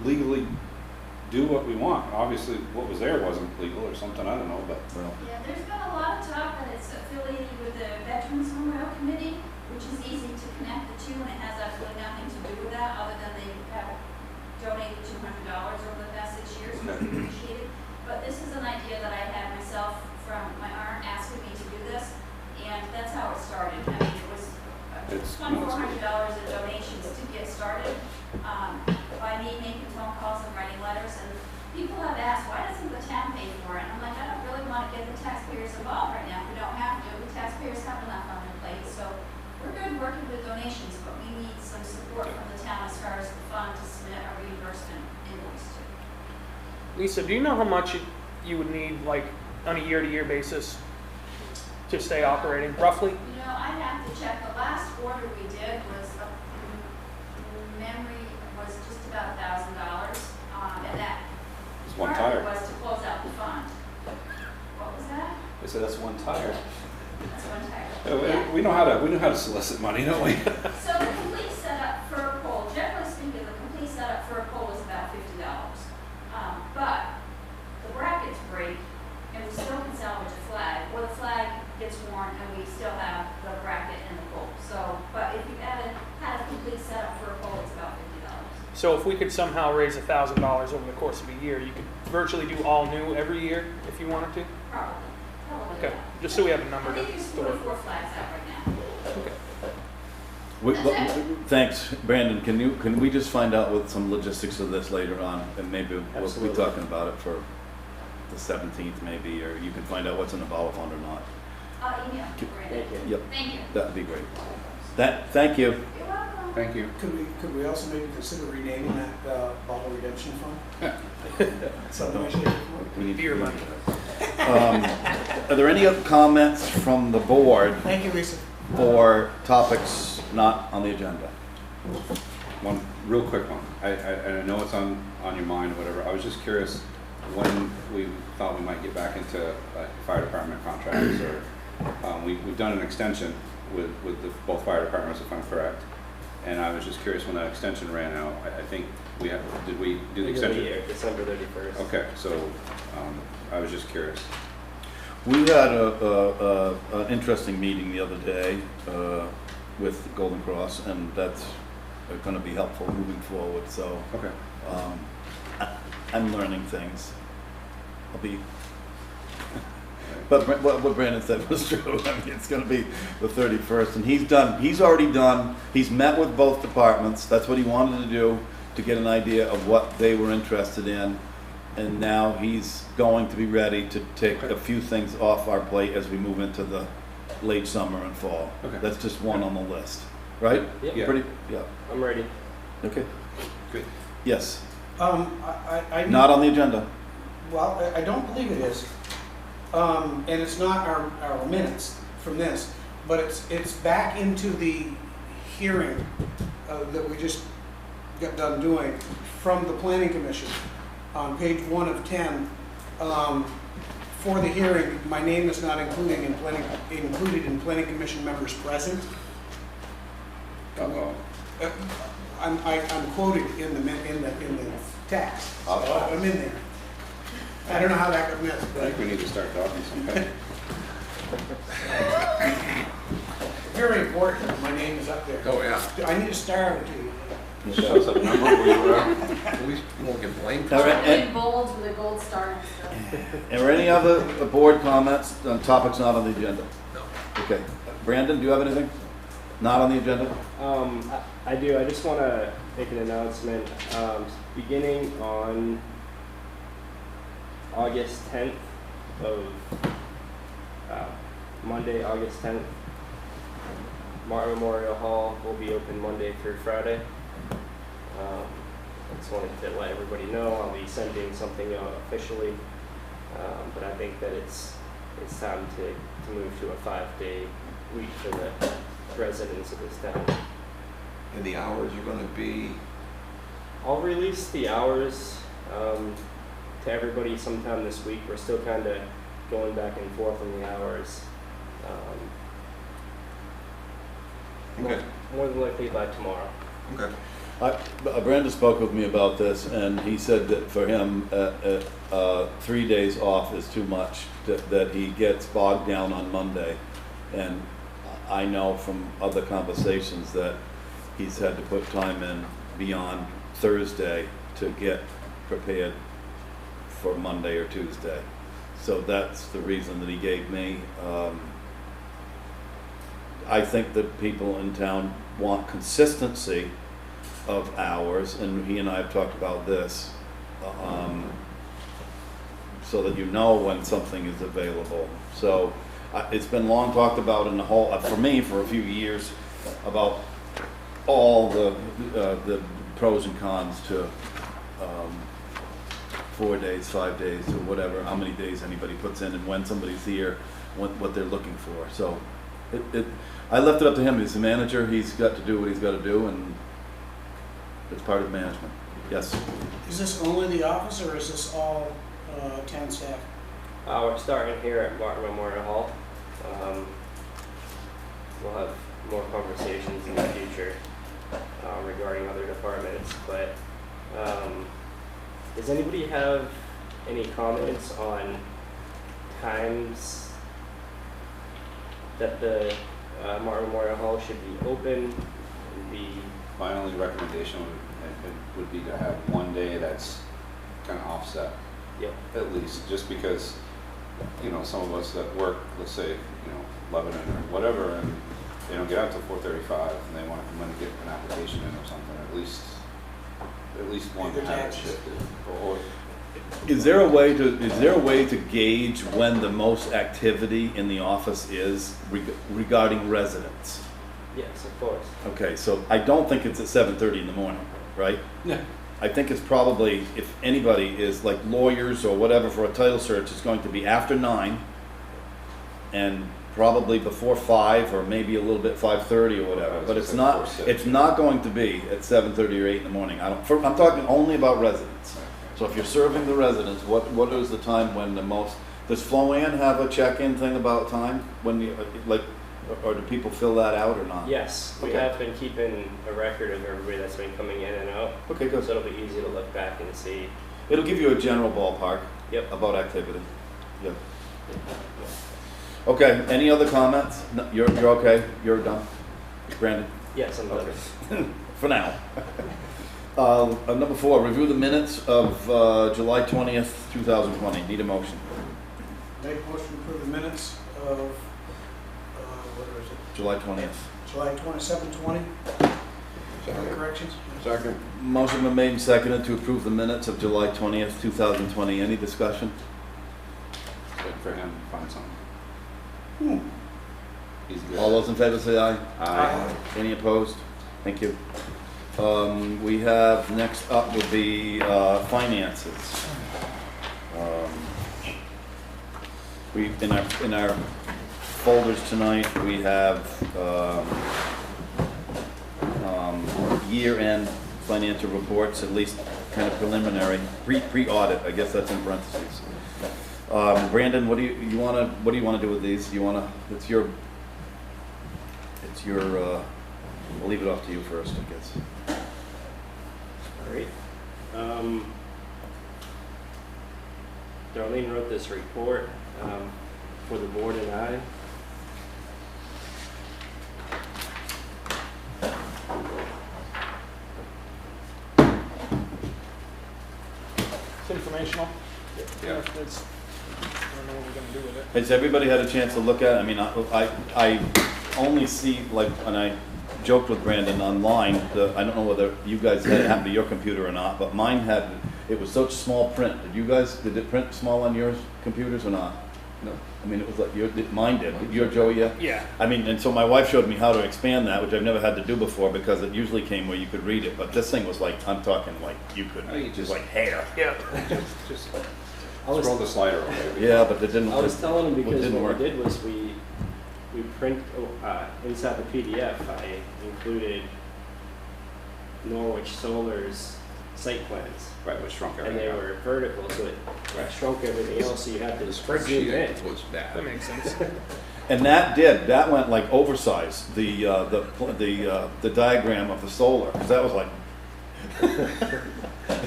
legally do what we want. Obviously, what was there wasn't legal or something, I don't know, but. Well, Yeah, there's been a lot of talk that it's affiliated with the Veterans Memorial Committee, which is easy to connect the two, and it has absolutely nothing to do with that, other than they have donated $200 over the past 6 years, which is appreciated. But this is an idea that I had myself from my aunt asking me to do this, and that's how it started. I mean, it was $2,400 in donations to get started, by me making phone calls and writing letters, and people have asked, why doesn't the town pay for it? I'm like, I don't really want to get the taxpayers involved right now. We don't have to. The taxpayers have enough on their plate, so we're good working with donations, but we need some support from the town as far as the fund to submit a reimbursement invoice to. Lisa, do you know how much you would need, like, on a year-to-year basis to stay operating, roughly? You know, I'd have to check. The last order we did was, memory was just about $1,000, and that It's one part of tire. it was to close out the fund. What was that? They said that's one tire. That's one tire. Yeah, we know how to solicit money, don't we? So the complete setup for a pole, generally speaking, the complete setup for a pole is about $50. But the brackets break, and we still can salvage a flag, or the flag gets worn and we still have the bracket and the pole. So, but if you had a complete setup for a pole, it's about $50. So if we could somehow raise $1,000 over the course of a year, you could virtually do all new every year if you wanted to? Probably. Okay, Yeah. just so we have a number I to think there's work. 44 flags out right now. Thanks, Brandon. Can we just find out with some logistics of this later on, and maybe we'll be Absolutely. talking about it for the 17th, maybe, or you can find out what's in the bottle fund or not. I'll email you. Thank you. Yep, Thank you. that'd be great. Thank you. You're welcome. Thank you. Could we also maybe consider renaming that bottle redemption fund? Something I should. We need Beer money. Are there any other comments from the board Thank you, Lisa. for topics not on the agenda? One real quick one. I know it's on your mind or whatever. I was just curious when we thought we might get back into fire department contracts, or we've done an extension with both fire departments, if I'm correct. And I was just curious when that extension ran out. I think did we do the extension? December 31st. Okay, so I was just curious. We had an interesting meeting the other day with Golden Cross, and that's going to be helpful moving forward. So Okay. I'm learning things. But what Brandon said was true. I mean, it's going to be the 31st, and he's already done. He's met with both departments. That's what he wanted to do, to get an idea of what they were interested in. And now he's going to be ready to take a few things off our plate as we move into the late summer and fall. Okay. That's just one on the list, right? Yep. Yeah. Yeah. I'm ready. Okay. Good. Yes. I Not on the agenda. Well, I don't believe it is. And it's not our minutes from this, but it's back into the hearing that we just got done doing from the Planning Commission on page 1 of 10. For the hearing, my name is not included in Planning Commission members present. Uh-oh. I'm quoted in the text. So I'm in there. I don't know how that got missed. I think we need to start talking sometime. Very important, my name is up there. Oh, yeah. I need a star or two. Show us a number where you were at. At least you won't get blamed for All right, something. In bold with a gold star next to it. Are there any other board comments on topics not on the agenda? No. Okay. Brandon, do you have anything? Not on the agenda? I do. I just want to make an announcement. Beginning on August 10th of Monday, August 10th, Martin Memorial Hall will be open Monday through Friday. I just wanted to let everybody know I'll be sending something out officially, but I think that it's time to move to a 5-day week for the residents of this town. And the hours are gonna be, I'll release the hours to everybody sometime this week. We're still kind of going back and forth on the hours. okay, More than likely by tomorrow. okay. Brandon spoke with me about this, and he said that for him, 3 days off is too much, that he gets bogged down on Monday. And I know from other conversations that he's had to put time in beyond Thursday to get prepared for Monday or Tuesday. So that's the reason that he gave me. I think that people in town want consistency of hours, and he and I have talked about this, so that you know when something is available. So it's been long talked about in the whole, for me, for a few years, about all the pros and cons to 4 days, 5 days, or whatever, how many days anybody puts in, and when somebody's here, what they're looking for. So I left it up to him. He's the manager. He's got to do what he's got to do, and it's part of management. Yes. Is this only the office, or is this all town staff? We're starting here at Martin Memorial Hall. We'll have more conversations in the future regarding other departments, but does anybody have any comments on times that the Martin Memorial Hall should be open and be? My only recommendation would be to have one day that's kind of offset. Yep. At least, just because, you know, some of us that work, let's say, Lebanon or whatever, and they don't get out till 4:35, and they want to come in and get an application in or something. At least one Either have it taxes. shifted. Or Is there a way to gauge when the most activity in the office is regarding residents? Yes, of course. Okay, so I don't think it's at 7:30 in the morning, right? Yeah. I think it's probably, if anybody is like lawyers or whatever for a title search, it's going to be after 9 and probably before 5 or maybe a little bit 5:30 or whatever. But it's not going to be at 7:30 or 8 in the morning. I'm talking only about residents. So if you're serving the residents, what is the time when the most, does Floanne have a check-in thing about time when you, or do people fill that out or not? Yes, we Okay. have been keeping a record of everybody that's been coming in and out. Okay, good. So it'll be easy to look back and see. It'll give you a general ballpark. Yep. About activity. Yep. Okay, any other comments? No, you're okay? You're done? Brandon? Yes, I'm done. Okay. For now. Number 4, review the minutes of July 20th, 2020. Need a motion. Make a motion to approve the minutes of, what is it, July 20th. July 27/20? Any corrections? Second. Motion been made and seconded to approve the minutes of July 20th, 2020. Any discussion? wait for him to find something. Hmm. He's good. All those in favor say aye. Aye. Any opposed? Thank you. We have, next up will be finances. We, in our folders tonight, we have year-end financial reports, at least kind of preliminary, pre-audit, I guess that's in parentheses. Brandon, what do you wanna do with these? It's your, we'll leave it off to you first, I guess. All right. Darlene wrote this report for the board and I. informational. Yeah. It's, I don't know what we're gonna do with it. Has everybody had a chance to look at it? I mean, I only see, like, when I joked with Brandon online, I don't know whether you guys had it happen to your computer or not, but mine had, it was such small print. Did it print small on your computers or not? No. I mean, it was like, mine did. Your Joey, yeah? Yeah. I mean, and so my wife showed me how to expand that, which I've never had to do before because it usually came where you could read it, but this thing was like, I'm talking like, you could, Oh, you just just- like hair. Yeah. Just I was, scroll the slider over. Yeah, but it didn't. I was telling him because didn't what work. we did was we print, inside the PDF, I included Norwich Solar's site plans. Right, which shrunk And everything they out. were vertical, so it shrunk everything else, so you had to The zoom spreadsheet in. was bad. That makes sense. And that went like oversized, the diagram of the solar, because that was like,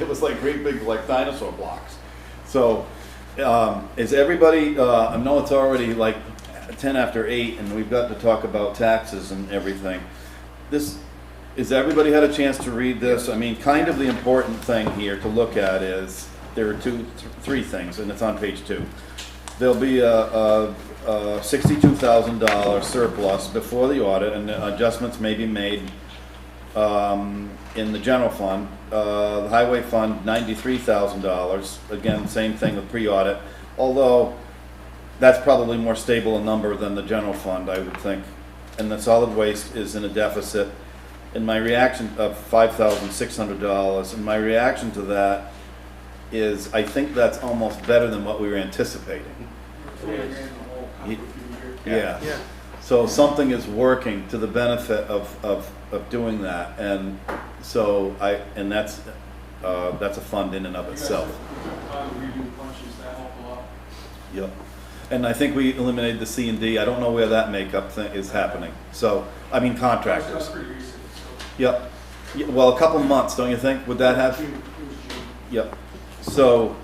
it was like great big like dinosaur blocks. So, is everybody, I know it's already like 10 after 8 and we've got to talk about taxes and everything. Is everybody had a chance to read this? I mean, kind of the important thing here to look at is, there are three things, and it's on page 2. There'll be a $62,000 surplus before the audit, and adjustments may be made in the general fund. The highway fund, $93,000. Again, same thing with pre-audit, although that's probably more stable a number than the general fund, I would think. And the solid waste is in a deficit. And my reaction of $5,600, and my reaction to that is, I think that's almost better than what we were anticipating. Yeah. Yeah. So something is working to the benefit of doing that, and so that's a fund in and of itself. Yep. And I think we eliminated the C and D. I don't know where that makeup thing is happening. So, I mean, contractors. Yep. Yeah, well, a couple months, don't you think? Would that have? Yep. So.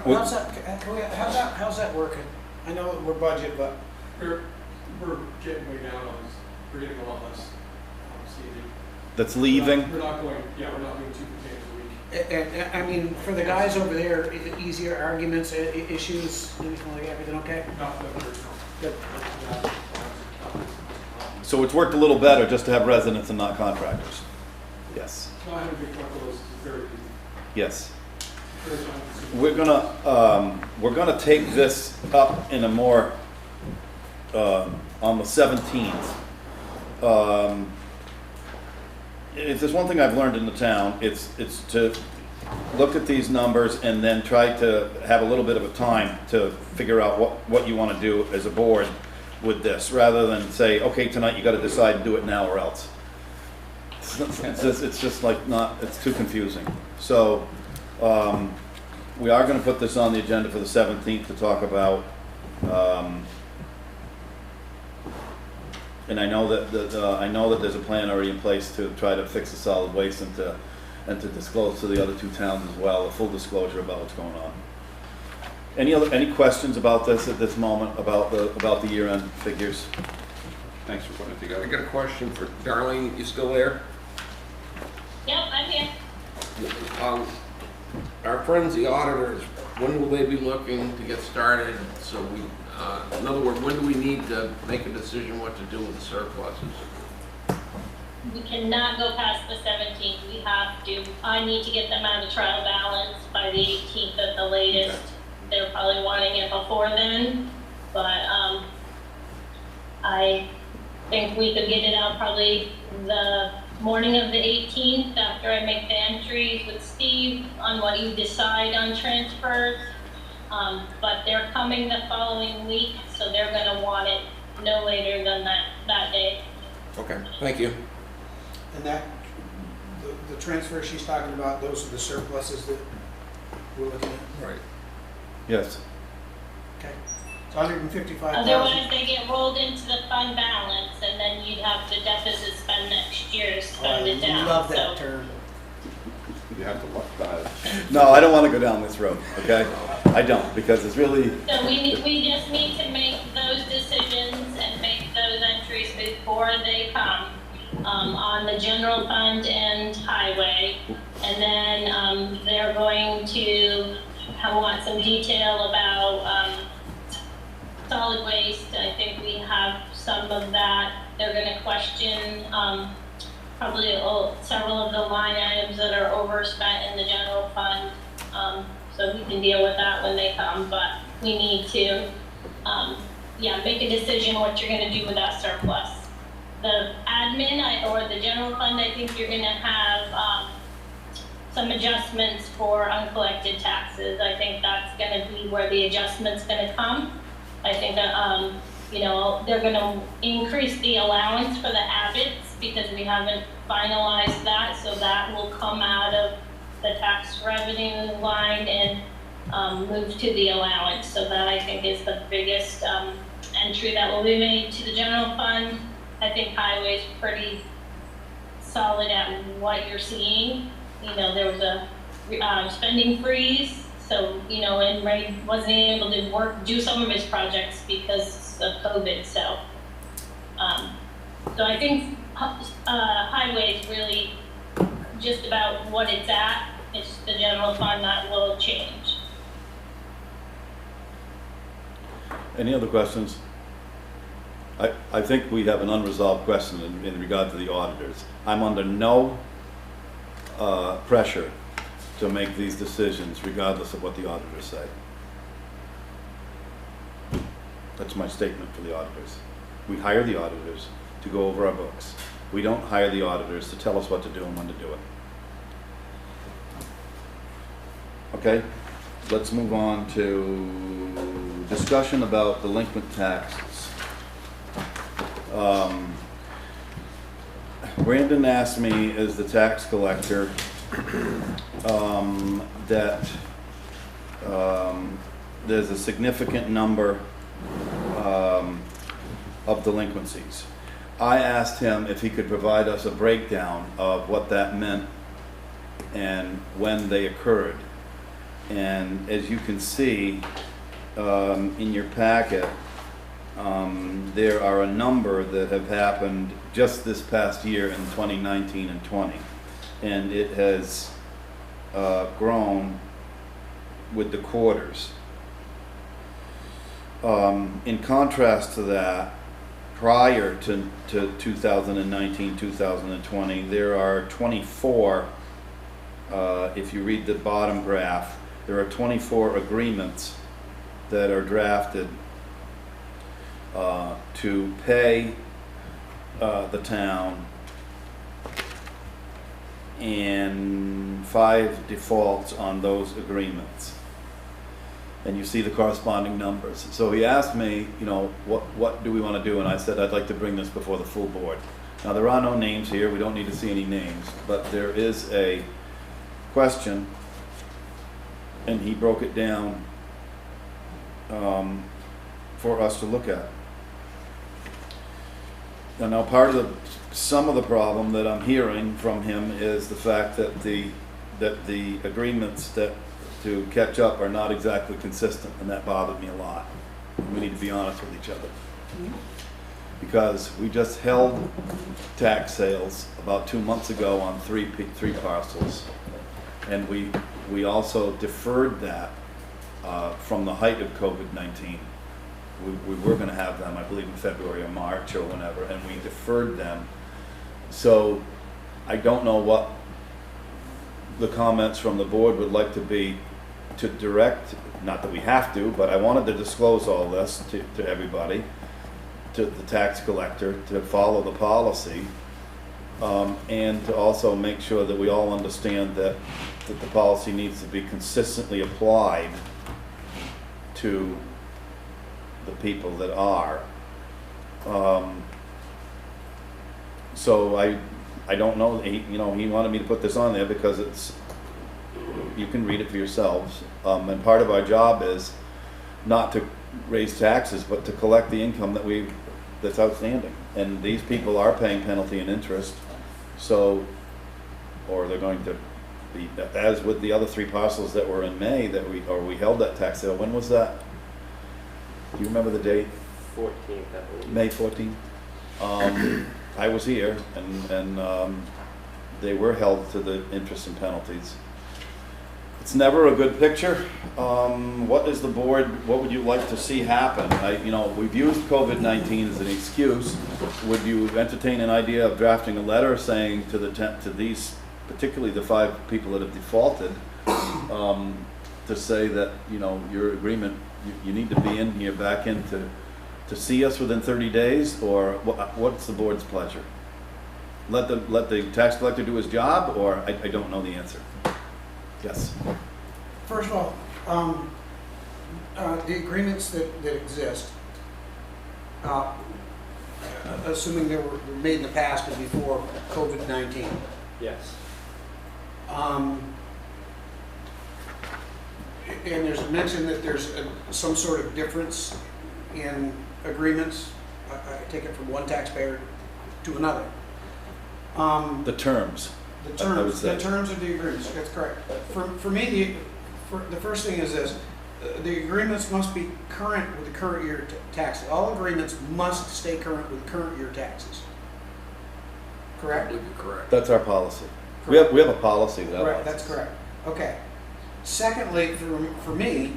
How's that working? I know we're budget, but We're getting way down on this. We're getting a lot less CD. That's leaving. We're not doing 2 containers a week. and I mean, for the guys over there, easier arguments, issues, anything like that, everything okay? Not that we're, Good. So it's worked a little better just to have residents and not contractors. Yes. not having big truckloads is very easy. Yes. Very time-consuming. We're gonna take this up in a more, on the 17th. If there's one thing I've learned in the town, it's to look at these numbers and then try to have a little bit of a time to figure out what you want to do as a board with this, rather than say, okay, tonight you got to decide, do it now or else. It's just like it's too confusing. So we are going to put this on the agenda for the 17th to talk about. And I know that there's a plan already in place to try to fix the solid waste and to disclose to the other two towns as well, a full disclosure about what's going on. Any questions about this at this moment, about the year-end figures? Thanks for putting it I together. got a question for Darlene. You still there? Yep, I'm here. Our friends, the auditors, when will they be looking to get started? So we, in other words, when do we need to make a decision what to do with the surpluses? We cannot go past the 17th. We have to. I need to get them out of trial balance by the 18th at the latest. Okay. They're probably wanting it before then, but I think we could get it out probably the morning of the 18th after I make the entries with Steve on what you decide on transfers. But they're coming the following week, so they're gonna want it no later than that day. Okay, thank you. And that, the transfer she's talking about, those are the surpluses that we're looking at? Right. Yes. Okay. It's 155,000. Otherwise, they get rolled into the fund balance, and then you'd have the deficit spend next year to spend it down. I love that So- term. You have to look at it. No, I don't want to go down this road. Okay, I don't, because it's really. So we just need to make those decisions and make those entries before they come, on the general fund and highway. And then, they're going to I want some detail about, solid waste. I think we have some of that. They're gonna question, probably several of the line items that are overspent in the general fund. So we can deal with that when they come, but we need to, make a decision what you're gonna do with that surplus. The admin, or the general fund, I think you're gonna have, some adjustments for uncollected taxes. I think that's gonna be where the adjustment's gonna come. I think that, they're gonna increase the allowance for the habits because we haven't finalized that, so that will come out of the tax revenue line and move to the allowance. So that I think is the biggest entry that will be made to the general fund. I think highway's pretty solid at what you're seeing. There was a spending freeze, so, and Ray wasn't able to do some of his projects because of COVID, so. So I think highway is really just about what it's at. It's the general fund that will change. Any other questions? I think we have an unresolved question in regard to the auditors. I'm under no pressure to make these decisions regardless of what the auditors say. That's my statement for the auditors. We hire the auditors to go over our books. We don't hire the auditors to tell us what to do and when to do it. Okay, let's move on to discussion about delinquent taxes. Brandon asked me, as the tax collector, that there's a significant number of delinquencies. I asked him if he could provide us a breakdown of what that meant and when they occurred. And as you can see in your packet, there are a number that have happened just this past year in 2019 and 20. And it has grown with the quarters. In contrast to that, prior to 2019, 2020, there are 24, if you read the bottom graph, there are 24 agreements that are drafted to pay the town, and 5 defaults on those agreements. And you see the corresponding numbers. So he asked me, what do we want to do? And I said, I'd like to bring this before the full board. Now, there are no names here. We don't need to see any names. But there is a question, and he broke it down for us to look at. And now some of the problem that I'm hearing from him is the fact that the agreements that to catch up are not exactly consistent, and that bothered me a lot. We need to be honest with each other. Because we just held tax sales about 2 months ago on three parcels, and we also deferred that from the height of COVID-19. We were going to have them, I believe, in February or March or whenever, and we deferred them. So I don't know what the comments from the board would like to be to direct, not that we have to, but I wanted to disclose all this to everybody, to the tax collector, to follow the policy, and to also make sure that we all understand that the policy needs to be consistently applied to the people that are. So I don't know, he wanted me to put this on there because you can read it for yourselves. And part of our job is not to raise taxes, but to collect the income that's outstanding. And these people are paying penalty and interest, or they're going to be, as with the other 3 parcels that were in May that we held that tax sale. When was that? Do you remember the date? 14th, I believe. May 14th. I was here, and they were held to the interest and penalties. It's never a good picture. What is the board, what would you like to see happen? We've used COVID-19 as an excuse. Would you entertain an idea of drafting a letter saying to these, particularly the 5 people that have defaulted, to say that, your agreement, you need to be in here back in to see us within 30 days, or what's the board's pleasure? Let the tax collector do his job, or I don't know the answer. Yes. First of all, the agreements that exist, assuming they were made in the past and before COVID-19, Yes. and there's a mention that there's some sort of difference in agreements. I take it from one taxpayer to another. The terms. I would say. The terms of the agreements, that's correct. For me, the first thing is this: the agreements must be current with the current year taxes. All agreements must stay current with current year taxes. Correct? Correct. That's our policy. Correct. We have a policy that Correct, allows that's us. correct. Okay. Secondly, for me,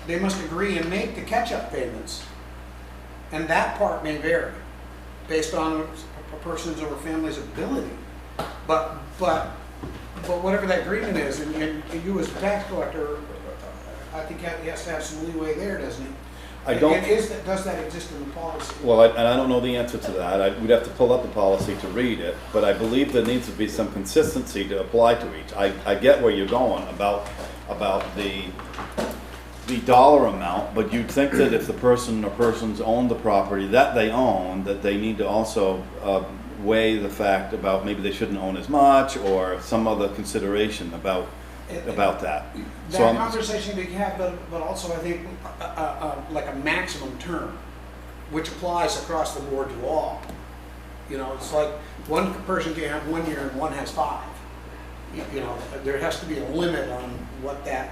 they must agree and make the catch-up payments. And that part may vary based on a person's or a family's ability. But whatever that agreement is, and you as a tax collector, I think he has to have some leeway there, doesn't he? Does that exist in the policy? Well, and I don't know the answer to that. We'd have to pull up the policy to read it, but I believe there needs to be some consistency to apply to each. I get where you're going about the dollar amount, but you'd think that if the person or persons own the property that they own, that they need to also weigh the fact about maybe they shouldn't own as much, or some other consideration about that. That conversation we had, but also I think like a maximum term, which applies across the board to all. It's like one person can have 1 year and one has 5. There has to be a limit on what that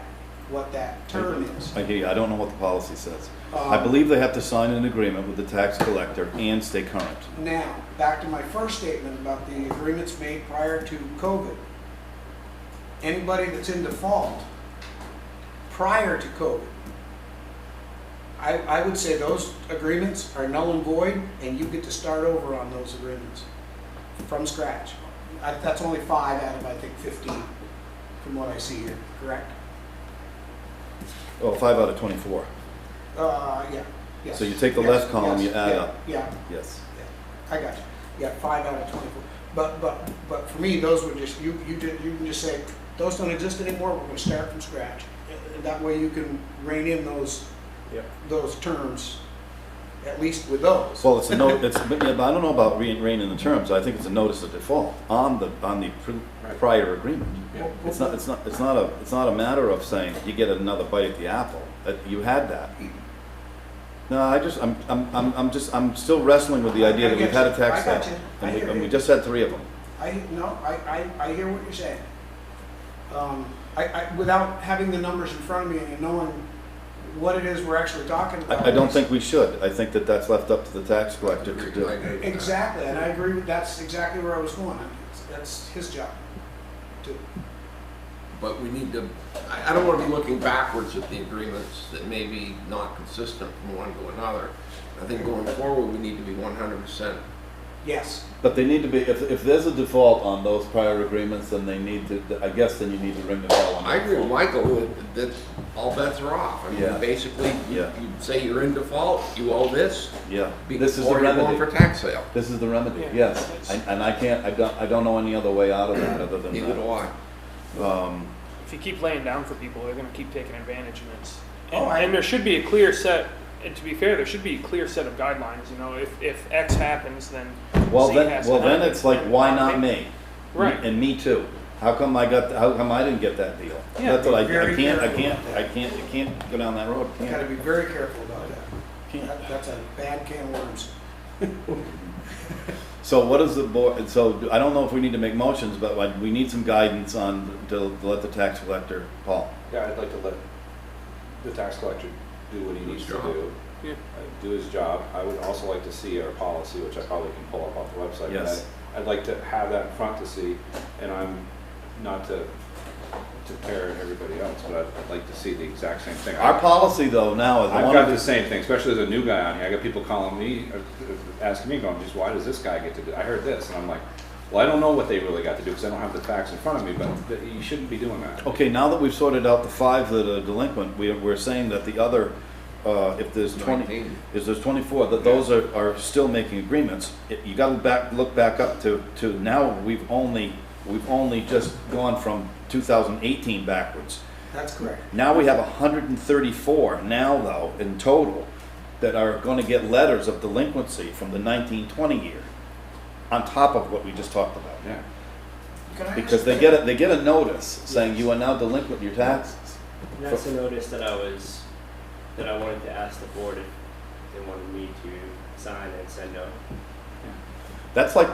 term is. I hear you. I don't know what the policy says. I believe they have to sign an agreement with the tax collector and stay current. Now, back to my first statement about the agreements made prior to COVID. Anybody that's in default prior to COVID, I would say those agreements are null and void, and you get to start over on those agreements from scratch. That's only 5 out of, I think, 15 from what I see here, correct? Oh, 5 out of 24. Yeah. Yes. So you take the Yes, left column, yes, you add yeah, up. Yeah. Yes. I got you. Yeah, 5 out of 24. But for me, those would just, you can just say, those don't exist anymore, we're gonna start from scratch. And that way you can rein in those terms, at least with those. Well, it's a note. But I don't know about reining the terms. I think it's a notice of default on the prior agreement. Yeah. It's not a matter of saying you get another bite at the apple. You had that. No, I'm still wrestling with the idea that we've had a tax I got sale, you. and we just had 3 of them. I hear what you're saying. Without having the numbers in front of me and knowing what it is we're actually talking about. I don't think we should. I think that that's left up to the tax collector to do. Exactly, and I agree with, that's exactly where I was going. That's his job, too. But we need to, I don't want to be looking backwards at the agreements that may be not consistent from one to another. I think going forward, we need to be 100%. Yes. But they need to be, if there's a default on those prior agreements, then they need to, I guess then you need to ring the bell on that. I agree with Michael that all bets are off. I mean, Yeah. basically, Yeah. you say you're in default, you owe this. Yeah, this is the Or you're going remedy. for tax sale. This is the remedy, Yeah. yes. And I don't know any other way out of that other than Neither do that. I. If you keep laying down for people, they're going to keep taking advantage, and Oh, and there should be a clear set. And to be fair, there should be a clear set of guidelines. If X happens, then Well, Z then, has well, to then happen. it's like, why not me? Right. And me too. How come I didn't get that deal? Yeah. That's what I Very careful can't about that. you can't go down that road. You gotta be very careful about that. Can't. That's a bad can of worms. So what is the board, so I don't know if we need to make motions, but we need some guidance to let the tax collector, Paul. Yeah, I'd like to let the tax collector do what he needs to do. Yeah. Do his job. I would also like to see our policy, which I probably can pull up off the website. Yes. But I'd like to have that in front to see, and I'm not to to parrot everybody else, but I'd like to see the exact same thing. Our policy though now is the I've one got of the same thing, especially as a new guy on here. I got people calling me, asking me, going, just why does this guy get to do, I heard this, and I'm like, well, I don't know what they really got to do, because I don't have the facts in front of me, but you shouldn't be doing that. Okay, now that we've sorted out the 5 that are delinquent, we're saying that the other, if there's 20, 19. if there's 24, that those are still making agreements. You gotta look back up to now, we've only just gone from 2018 backwards. That's correct. Now we have 134 now though, in total, that are gonna get letters of delinquency from the 1920 year, on top of what we just talked about. Yeah. Can I ask- Because they get a notice saying you are now delinquent in your taxes. And that's a notice that I wanted to ask the board if they wanted me to sign and send no. That's like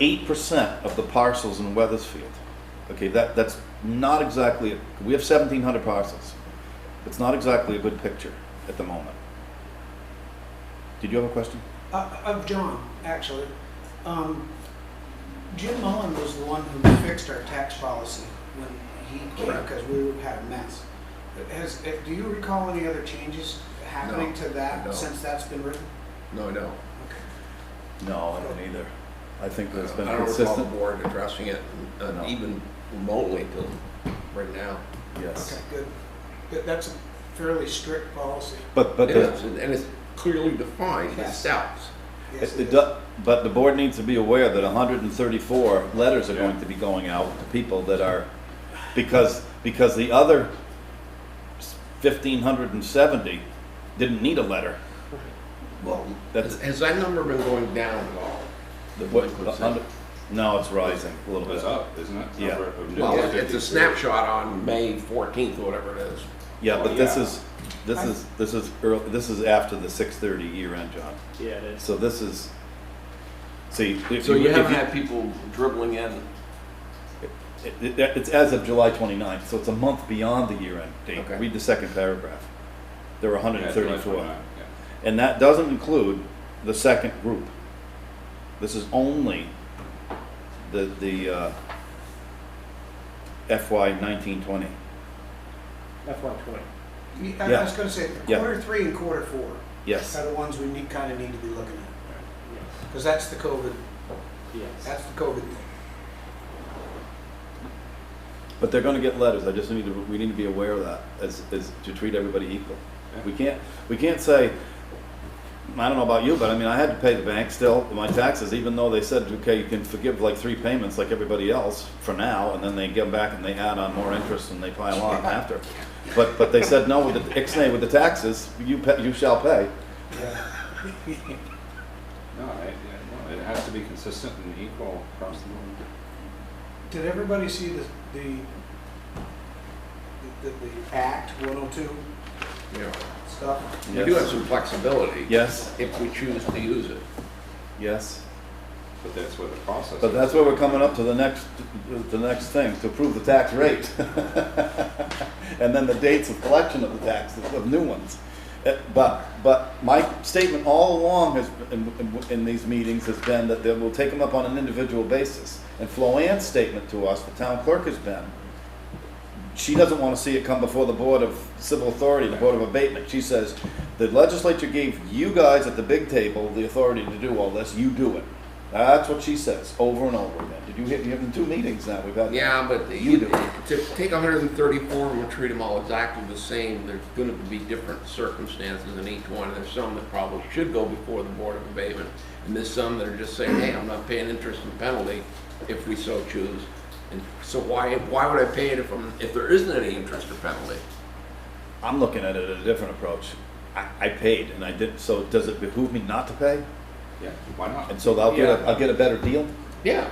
8% of the parcels in Weathersfield. Okay, that's not exactly, we have 1,700 parcels. It's not exactly a good picture at the moment. Did you have a question? Of John, actually. Jim Mullen was the one who fixed our tax policy when he came, Correct. because we had a mess. Do you recall any other changes happening No, to I that don't. since that's been written? No, I don't. Okay. No, I don't either. I think that's been I don't recall the consistent. board addressing it, No. even remotely till right now. Yes. Okay, good. That's a fairly strict policy. But It is, and it's clearly defined in Yes. steps. Yes, It it is. but the board needs to be aware that 134 letters are going to be going out to people that are, because the other 1,570 didn't need a letter. Well, That's- has that number been going down at all? The What- delinquency? 100 No, it's rising a little It's bit. up, isn't it? Yeah. Number of new Well, is it's a 53. snapshot on May 14th or whatever it is. Yeah, Oh, but this yeah. is after the 6/30 year end, John. Yeah, it is. So this is, see. if So you if haven't had people dribbling in? It's as of July 29th, so it's a month beyond the year end date. Okay. Read the second paragraph. There were Yeah, July 134. 29, yeah. And that doesn't include the second group. This is only the FY 1920. FY20. I was gonna say, Yeah. quarter 3 and quarter 4 Yes. are the ones we kind of need to be looking at. Yes. Because that's the COVID, Yes. that's the COVID thing. But they're gonna get letters. We need to be aware of that as to treat everybody equal. We can't say, I don't know about you, but I mean, I had to pay the bank still, my taxes, even though they said, okay, you can forgive like 3 payments like everybody else for now, and then they give back and they add on more interest and they pile on after. But they said, no, with the ixnay with the taxes, you shall pay. No, it has to be consistent and equal across the board. Did everybody see the Act 102 Yeah. stuff? We do have some flexibility. Yes, If we choose to use it. yes. But that's where the process is. But that's where we're coming up to the next thing, to approve the tax rate. And then the dates of collection of the taxes, of new ones. But my statement all along has, in these meetings, has been that we'll take them up on an individual basis. And Flo Ann's statement to us, the town clerk, has been, she doesn't want to see it come before the Board of Civil Authority, the Board of Abatement. She says, the legislature gave you guys at the big table the authority to do all this, you do it. That's what she says, over and over again. Did you hear in 2 meetings now, we've had. Yeah, but You do. to take 134 and treat them all exactly the same, there's gonna be different circumstances in each one. There's some that probably should go before the Board of Abatement, and there's some that are just saying, hey, I'm not paying interest and penalty if we so choose. And so why would I pay it if there isn't any interest or penalty? I'm looking at it at a different approach. I paid and I did, so does it behoove me not to pay? Yeah, why not? And so I'll get a better deal? Yeah.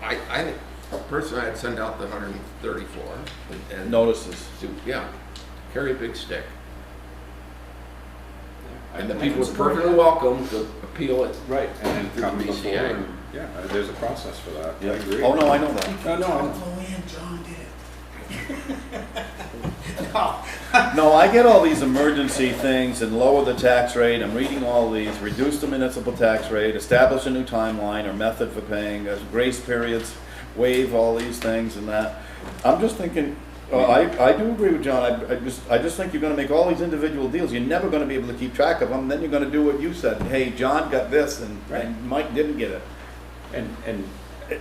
I think, personally, I'd send out the 134 and. Notices. Yeah, carry a big stick. Yeah. And the people are perfectly welcome to appeal it. Right, and then Through come the before, BCA. and, yeah, there's a process for that. I agree. Oh, no, I know that. No, no, Flo Ann, John did it. No, I get all these emergency things and lower the tax rate. I'm reading all these, reduce the municipal tax rate, establish a new timeline or method for paying, grace periods. waive all these things and that. I'm just thinking, I do agree with John, I just think you're gonna make all these individual deals, you're never gonna be able to keep track of them, then you're gonna do what you said, hey, John got this and Mike didn't get it. And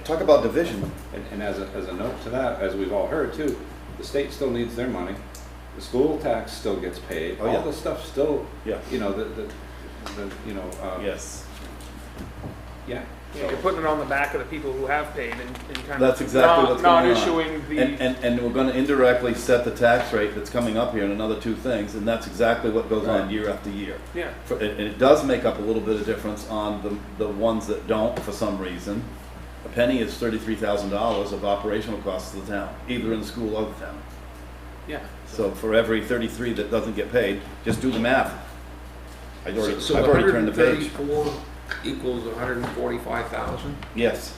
Talk about division. And as a note to that, as we've all heard too, the state still needs their money. The school tax still gets paid. Oh, yeah. All the stuff still, Yeah. you know, Yes. yeah. Yeah, you're putting it on the back of the people who have paid and kind That's of exactly what's going on. not issuing the. And we're gonna indirectly set the tax rate that's coming up here in another two things, and that's exactly what goes on year after year. Yeah. And it does make up a little bit of difference on the ones that don't for some reason. A penny is $33,000 of operational costs to the town, either in the school or the town. Yeah. So for every 33 that doesn't get paid, just do the math. I've already So turned the page. 134 equals 145,000? Yes.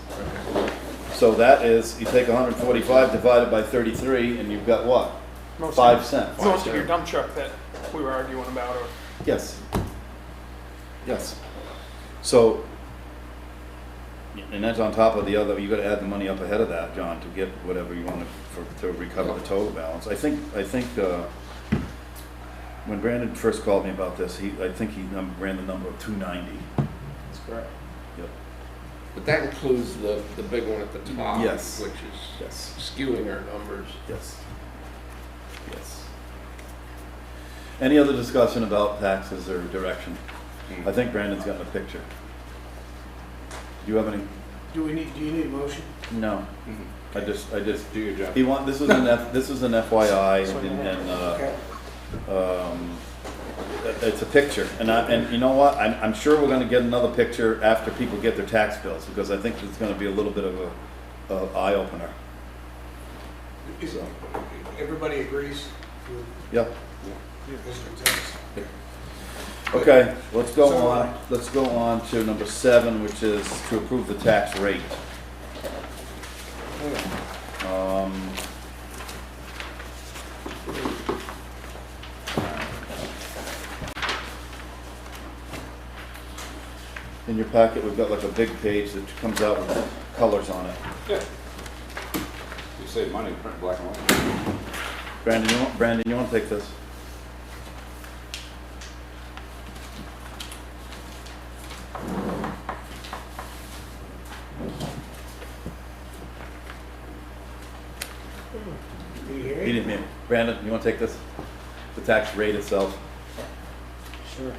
So that is, you take 145 divided by 33, and you've got what? Most 5 cents. Most of your dump truck that we were arguing about, or Yes. Yes. So, and that's on top of the other, you gotta add the money up ahead of that, John, to get whatever you want to recover the total balance. I think, when Brandon first called me about this, I think he ran the number of 290. That's correct. Yep. But that includes the big one at the top, Yes. which is Yes. skewing our numbers. Yes. Yes. Any other discussion about taxes or direction? I think Brandon's gotten a picture. Do you have any? Do you need a motion? No. I just, Do your job. this was an FYI and, Okay. it's a picture. And you know what? I'm sure we're gonna get another picture after people get their tax bills, because I think it's gonna be a little bit of a eye opener. Is- Everybody agrees Yep. with this consensus? Okay, let's go So- on, to number 7, which is to approve the tax rate. In your packet, we've got like a big page that comes out with colors on it. Yeah. You save money, print black and white. Brandon, you want to take this? Do you hear He it? didn't mean, Brandon, you want to take this? The tax rate itself. Sure.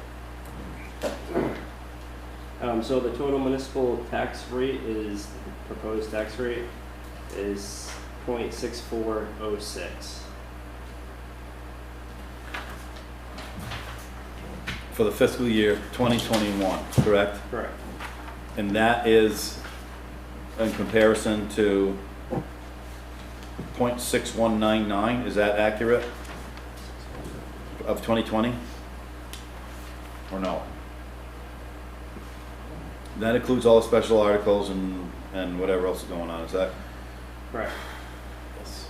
So the total municipal tax rate is, proposed tax rate is 0.6406. For the fiscal year 2021, correct? Correct. And that is in comparison to 0.6199, is that accurate? Of 2020? Or no? That includes all the special articles and whatever else is going on, is that? Correct. Yes.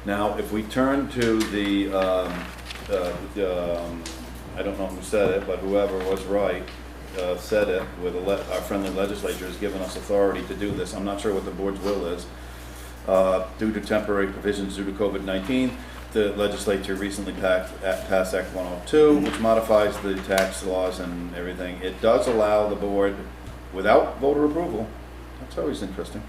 Now, if we turn to I don't know who said it, but whoever was right, said it, with our friendly legislature has given us authority to do this. I'm not sure what the board's will is. Due to temporary provisions due to COVID-19, the legislature recently passed Act 102, which modifies the tax laws and everything. It does allow the board, without voter approval, that's always interesting,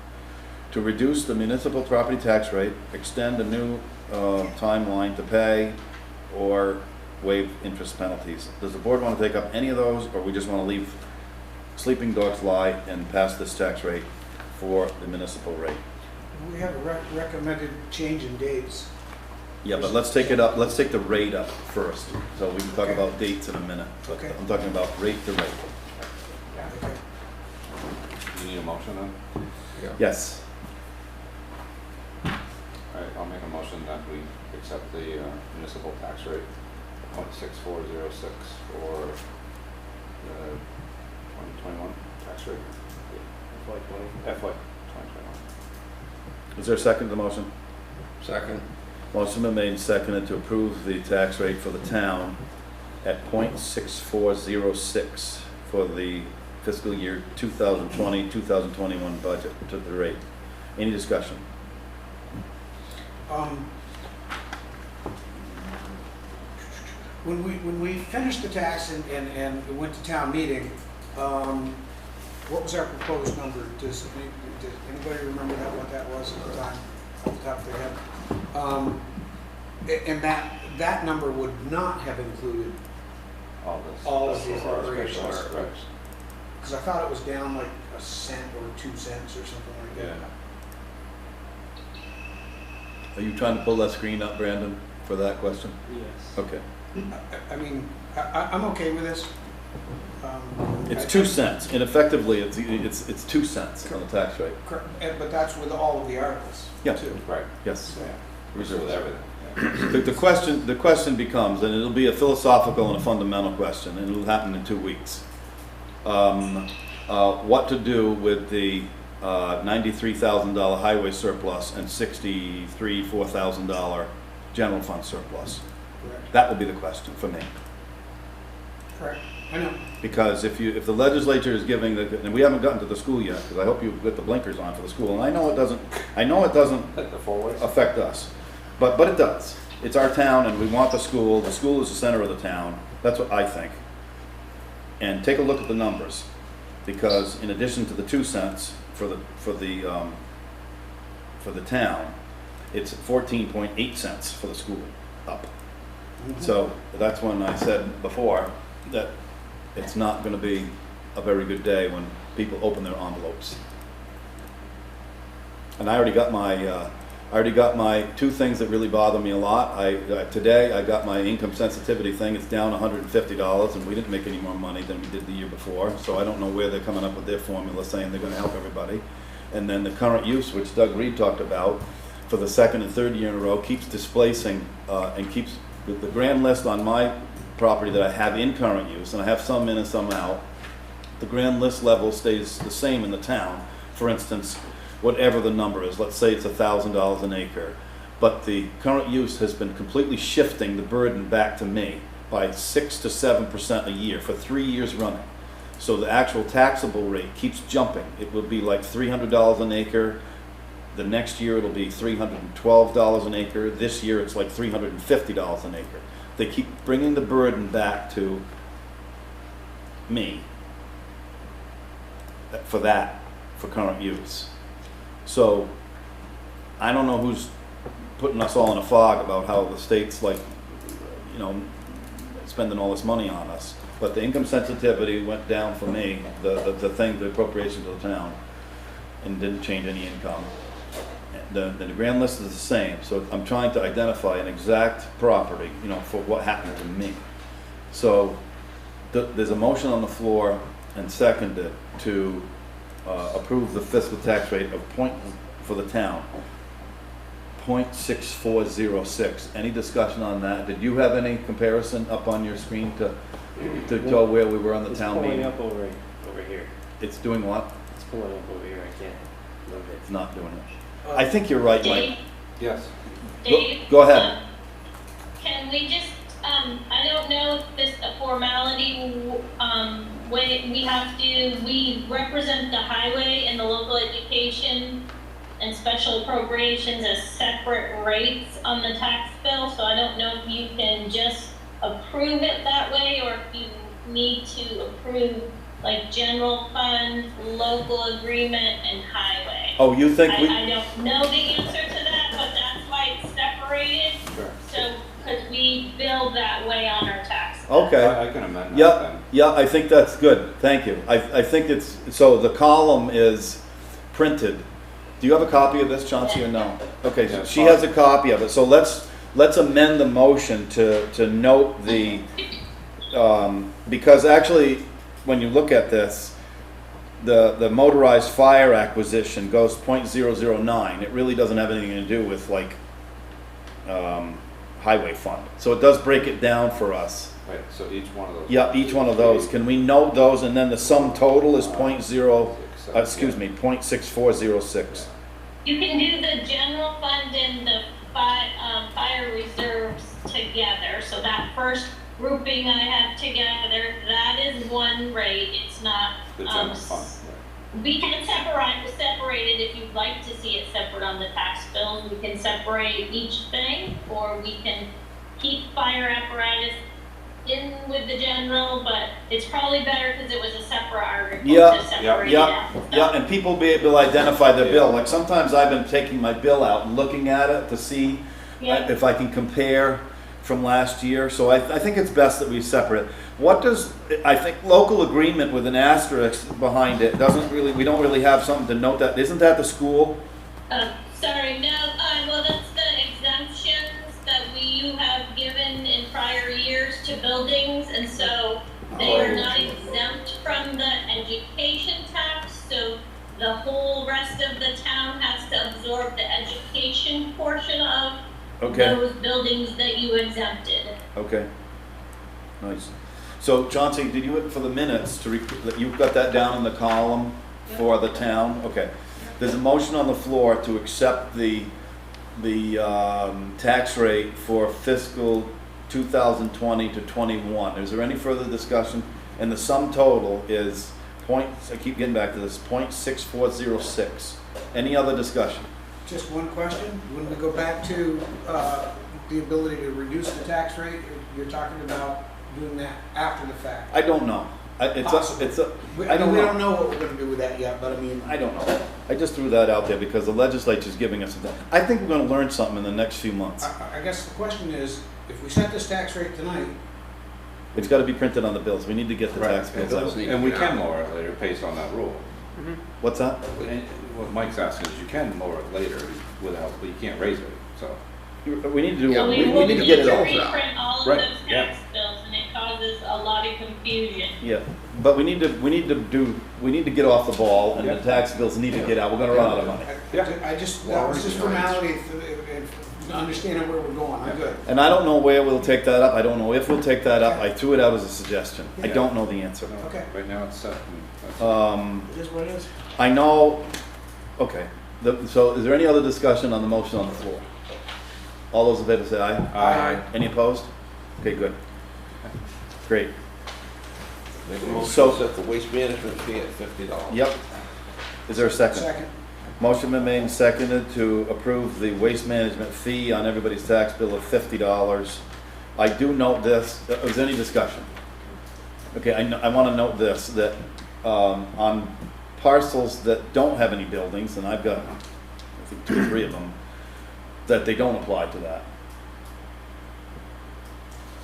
to reduce the municipal property tax rate, extend a new timeline to pay, or waive interest penalties. Does the board want to take up any of those, or we just want to leave sleeping dogs lie and pass this tax rate for the municipal rate? We have a recommended change in dates. Yeah, but let's take it up, let's take the rate up first, so we can talk Okay. about dates in a minute. But Okay. I'm talking about rate to rate. Okay. You need a motion then? Yes. All right, I'll make a motion that we accept the municipal tax rate, 0.6406 for the 2021 tax rate, FY 2021. Is there a second to the motion? Second. Motion been made and seconded to approve the tax rate for the town at .6406 for the fiscal year 2020, 2021 budget to the rate. Any discussion? When we finished the tax and it went to town meeting, what was our proposed number? Does anybody remember what that was at the time, off the top of their head? And that number would not have included all of these operations. Because I thought it was down like a cent or 2 cents or something like that. Are you trying to pull that screen up, Brandon, for that question? Yes. Okay. I mean, I'm okay with this. It's 2 cents, and effectively, it's 2 cents on the tax rate. Correct. But that's with all of the articles, Yeah. too. Right. Yes. So, Reserve with everything. The question becomes, and it'll be a philosophical and a fundamental question, and it'll happen in 2 weeks. What to do with the $93,000 highway surplus and $4,000 general fund surplus? correct. That will be the question for me. Correct. I know. Because if the legislature is giving and we haven't gotten to the school yet, because I hope you've got the blinkers on for the school, and I know it doesn't The four ways? affect us, but it does. It's our town, and we want the school. The school is the center of the town. That's what I think. And take a look at the numbers, because in addition to the 2 cents for the town, it's 14.8 cents for the school up. So that's when I said before that it's not going to be a very good day when people open their envelopes. And I already got my 2 things that really bother me a lot. Today I got my income sensitivity thing. It's down $150, and we didn't make any more money than we did the year before. So I don't know where they're coming up with their formula saying they're going to help everybody. And then the current use, which Doug Reed talked about, for the 2nd and 3rd year in a row, keeps displacing and keeps the grand list on my property that I have in current use, and I have some in and some out. The grand list level stays the same in the town. For instance, whatever the number is, let's say it's $1,000 an acre, but the current use has been completely shifting the burden back to me by 6 to 7% a year for 3 years running. So the actual taxable rate keeps jumping. It will be like $300 an acre. The next year it'll be $312 an acre. This year it's like $350 an acre. They keep bringing the burden back to me for current use. So I don't know who's putting us all in a fog about how the state's spending all this money on us. But the income sensitivity went down for me, the appropriation to the town, and didn't change any income. The grand list is the same, so I'm trying to identify an exact property, for what happened to me. So there's a motion on the floor and seconded to approve the fiscal tax rate of for the town, 0.6406. Any discussion on that? Did you have any comparison up on your screen to tell where we were on the town meeting? It's pulling up over here. It's doing what? It's pulling up over here. I can't move it. It's not doing it. I think you're right, Mike. Dave, Yes. Dave, Go ahead. can we just, I don't know if this a formality, we represent the highway and the local education and special appropriations as separate rates on the tax bill, so I don't know if you can just approve it that way, or if you need to approve like general fund, local agreement, and highway. Oh, you think we? I don't know the answer to that, but that's why it's separated. Sure. So, because we bill that way on our tax bill. Okay. I can amend that then. Yeah, I think that's good. Thank you. I think it's, so the column is printed. Do you have a copy of this, Chauncey, or no? Okay, so Yeah, she has a copy of it. So let's amend the motion to note the, because actually, when you look at this, the motorized fire acquisition goes 0.009. It really doesn't have anything to do with like highway fund. So it does break it down for us. Right, so each one of those. Yeah, each one of those. Can we note those, and then the sum total is 0.6406. You can do the general fund and the fire reserves together. together. So that first grouping I have together, that is one rate. It's not, The general fund, we can separate it if you'd like to see it separate on the tax bills. We can separate each thing, or we can keep fire apparatus in with the general, but it's probably better because it was a separate article Yeah, to separate it Yeah, out. yeah, and people be able to identify their Yeah. bill. Like sometimes I've been taking my bill out and looking at it to see Yeah. if I can compare from last year. So I think it's best that we separate. What does, I think local agreement with an asterisk behind it doesn't really, we don't really have something to note that. Isn't that the school? Sorry, no, well, that's the exemptions that you have given in prior years to buildings, and so they are not exempt from the education tax, so the whole rest of the town has to absorb the education portion of Okay, those buildings that you exempted. okay. Nice. So Chauncey, did you, for the minutes, you've got that down in the column for the town? Okay. There's a motion on the floor to accept the tax rate for fiscal 2020 to 21. Is there any further discussion? And the sum total is I keep getting back to this, 0.6406. Any other discussion? Just one question, when we go back to the ability to reduce the tax rate, you're talking about doing that after the fact? I don't know. Possible. We I don't know. don't know what we're gonna do with that yet, but I mean. I don't know. I just threw that out there because the legislature's giving us, I think we're gonna learn something in the next few months. I guess the question is, if we set this tax rate tonight, It's gotta be printed on the bills. We need to get the tax bills out. And we can lower it later based on that rule. What's that? And what Mike's asking is you can lower it later without, but you can't raise it, so. We need to do, So we will need to get it all. reprint all of Right, those tax bills, and it causes a lot of confusion. Yeah, but we need to get off the ball and the tax bills need to get out. We're gonna run out of money. that was just formality, understanding where we're going, I'm good. And I don't know where we'll take that up. I don't know if we'll take that up. I threw it out as a suggestion. I don't know the answer. No, Okay. Right now it's set. and that's- It is what it is. I know, okay. So is there any other discussion on the motion on the floor? All those in favor say aye. Aye. Any opposed? Okay, good. Great. Make a motion So- to set the waste management fee at $50. Yep. Is there a second? Second. Motion been made and seconded to approve the waste management fee on everybody's tax bill of $50. I do note this, is there any discussion? Okay, I want to note this, that on parcels that don't have any buildings, and I've got, I think, 2 or 3 of them, that they don't apply to that.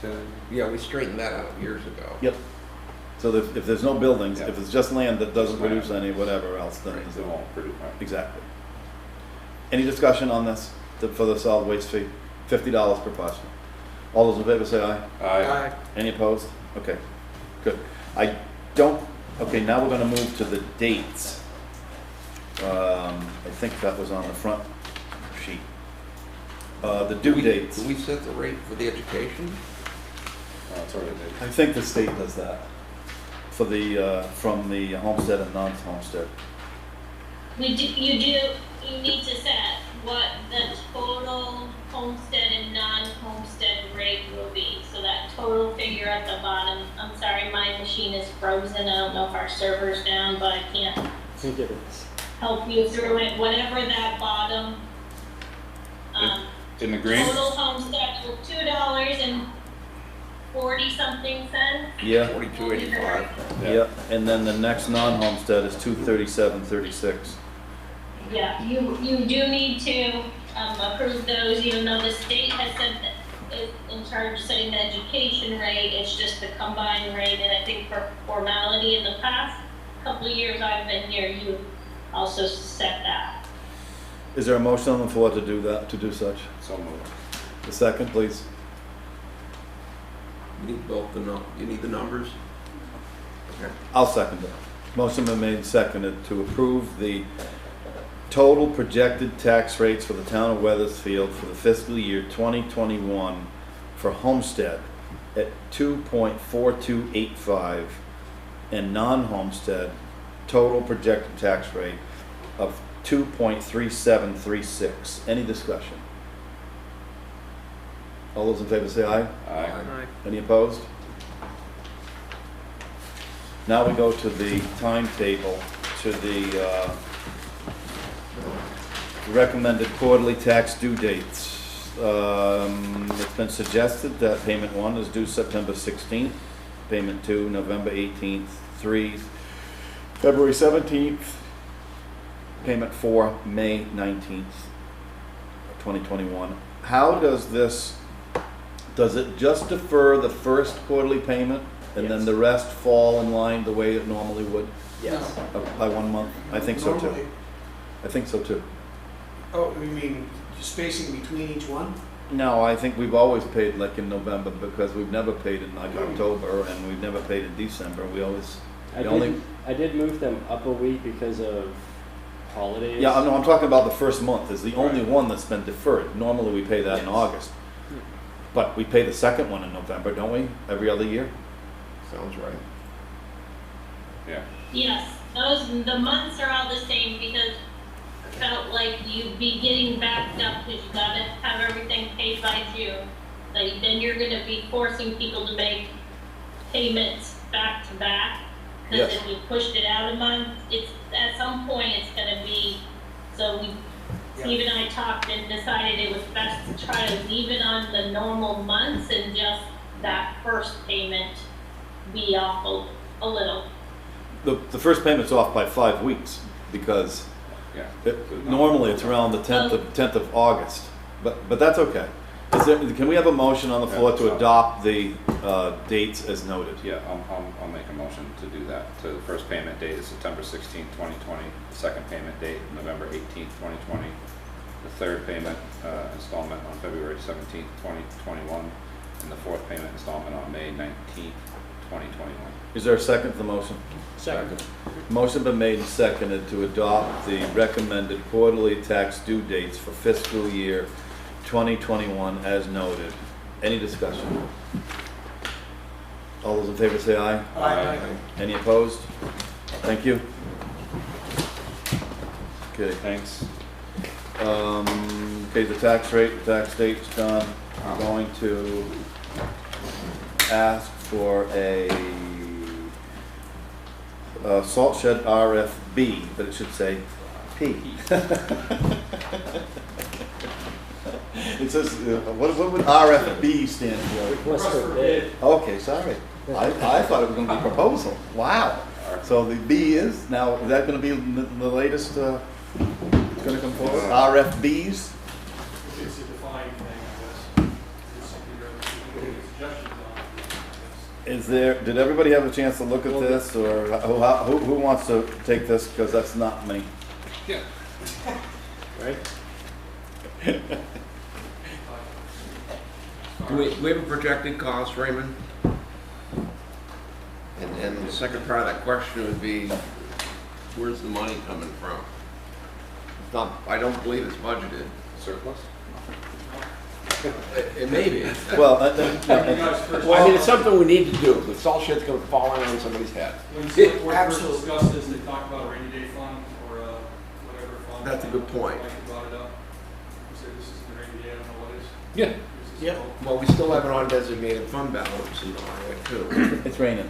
So, Yeah, we straightened that out years ago. Yep. So if there's no buildings, Yeah. if it's just land that doesn't Just land. produce any whatever else, then Right, it's they won't produce, right. exactly. Any discussion on this, for the solid waste fee? $50 per parcel. All those in favor say aye. Aye. Any opposed? Okay, good. I don't, okay, now we're gonna move to the dates. I think that was on the front sheet. The due dates. Do we set the rate for the education? It's already there. I think the state does that for the, from the homestead and non-homestead. You need to set what the total homestead and non-homestead rate will be. So that total figure at the bottom, I'm sorry, my machine is frozen. I don't know if our server's down, but I can't help you through it. Whatever that bottom, In the green? total homestead was $2.40-something cents. Yeah, $42.85. yeah, and then the next non-homestead is $237.36. Yeah, you do need to approve those, even though the state has said that it's in charge of setting the education rate, it's just the combined rate, and I think for formality in the past couple of years I've been here, you also set that. Is there a motion on the floor to do that, to do such? So moved. A second, please. You need both you need the numbers? Okay. I'll second it. Motion been made and seconded to approve the total projected tax rates for the town of Weathersfield for the fiscal year 2021 for homestead at 2.4285 and non-homestead total projected tax rate of 2.3736. Any discussion? All those in favor say aye. Aye. Aye. Any opposed? Now we go to the timetable, to the recommended quarterly tax due dates. It's been suggested that payment 1 is due September 16th, payment 2, November 18th, 3, February 17th, payment 4, May 19th, 2021. How does it just defer the first quarterly payment and then Yes. the rest fall in line the way it normally would Yes. by 1 month? I think so too. Normally- I think so too. Oh, you mean spacing between each one? No, I think we've always paid like in November because we've never paid in like October and we've never paid in December. We always, I did move them up a week because of holidays. yeah, no, I'm talking about the first month is the only one that's been deferred. Normally we pay that in August. But we pay the second one in November, don't we? Every other year? Sounds right. Yeah. Yes, the months are all the same because I felt like you'd be getting backed up because you gotta have everything paid by June. Like, then you're gonna be forcing people to make payments back to back. Because Yes. if we pushed it out a month, it's, at some point, it's gonna be, so Steve and I talked and decided it was best to try to leave it on the normal months and just that first payment be off a little. The first payment's off by 5 weeks because Yeah. normally it's around the 10th of August. But that's okay. Can we have a motion on the floor to adopt the dates as noted? Yeah, I'll make a motion to do that. So the first payment date is September 16th, 2020. The second payment date, November 18th, 2020. The third payment installment on February 17th, 2021. And the fourth payment installment on May 19th, 2021. Is there a second to the motion? Second. Motion been made and seconded to adopt the recommended quarterly tax due dates for fiscal year 2021 as noted. Any discussion? All those in favor say aye. Aye. Any opposed? Thank you. Okay. Thanks. Okay, the tax rate, the tax date's done. I'm going to ask for a salt shed RFB, but it should say P. It says, what would RFB stand for? Request for bid. Okay, sorry. I thought it was gonna be proposal. Wow. So the B is, now, is that gonna be the latest, it's gonna come forward? RFBs? It's a defined thing, I guess. It's something you can make suggestions on, I guess. Is there, did everybody have a chance to look at this, or who wants to take this, because that's not me? Yeah. Right? Do we have a projected cost, Raymond? And the second part of that question would be, where's the money coming from? It's not, I don't believe it's budgeted. Surplus? It may be. Well, You guys first. I mean, it's something we need to do. The salt shed's gonna fall on somebody's head. When the select board first Absolutely. discussed this, they talked about a rainy day fund or whatever fund. That's a good point. Mike brought it up. He said this is the rainy day, I don't know what it is. Yeah. This is Yep. all- Well, we still have an undesignated fund balance in our way too. it's raining.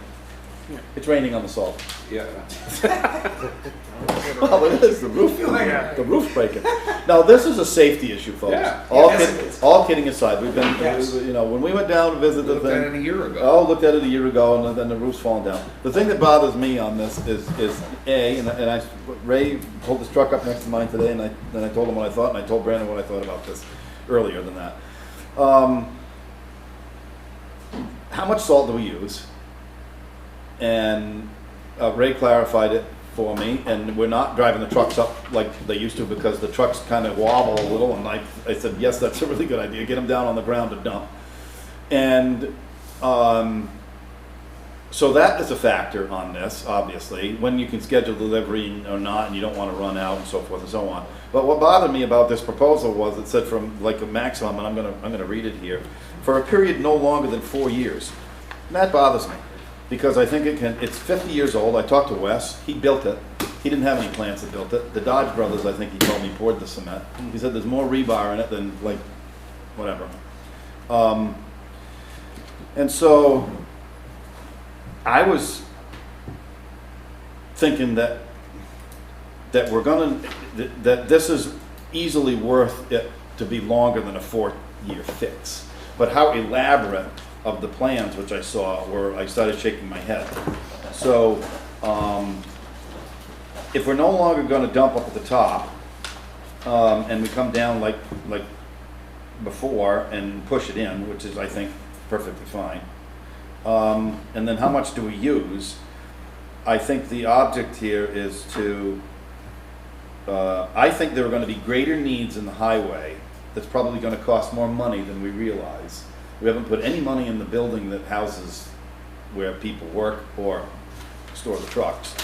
It's raining on the salt. Yeah. Well, it is, the roof, Yeah. the roof's breaking. Now, this is a safety issue, folks. Yeah. All kidding aside, we've been, Yes. you know, when we went down to visit the Looked at it thing, a year ago. oh, looked at it a year ago, and then the roof's falling down. The thing that bothers me on this is A, and I, Ray pulled his truck up next to mine today, and then I told him what I thought, and I told Brandon what I thought about this earlier than that. How much salt do we use? And Ray clarified it for me, and we're not driving the trucks up like they used to because the trucks kind of wobble a little, and I said, yes, that's a really good idea, get them down on the ground to dump. And so that is a factor on this, obviously, when you can schedule delivery or not, and you don't want to run out and so forth and so on. But what bothered me about this proposal was it said from like a maximum, and I'm gonna read it here, for a period no longer than 4 years. And that bothers me, because I think it's 50 years old. I talked to Wes, he built it. He didn't have any plants that built it. The Dodge brothers, I think he told me, poured the cement. He said there's more rebar in it than like, whatever. And so I was thinking that we're gonna, that this is easily worth it to be longer than a 4-year fix. But how elaborate of the plans which I saw were, I started shaking my head. So, if we're no longer gonna dump up at the top, and we come down like before and push it in, which is, I think, perfectly fine. And then how much do we use? I think the object here is to, I think there are gonna be greater needs in the highway that's probably gonna cost more money than we realize. We haven't put any money in the building that houses where people work or store the trucks.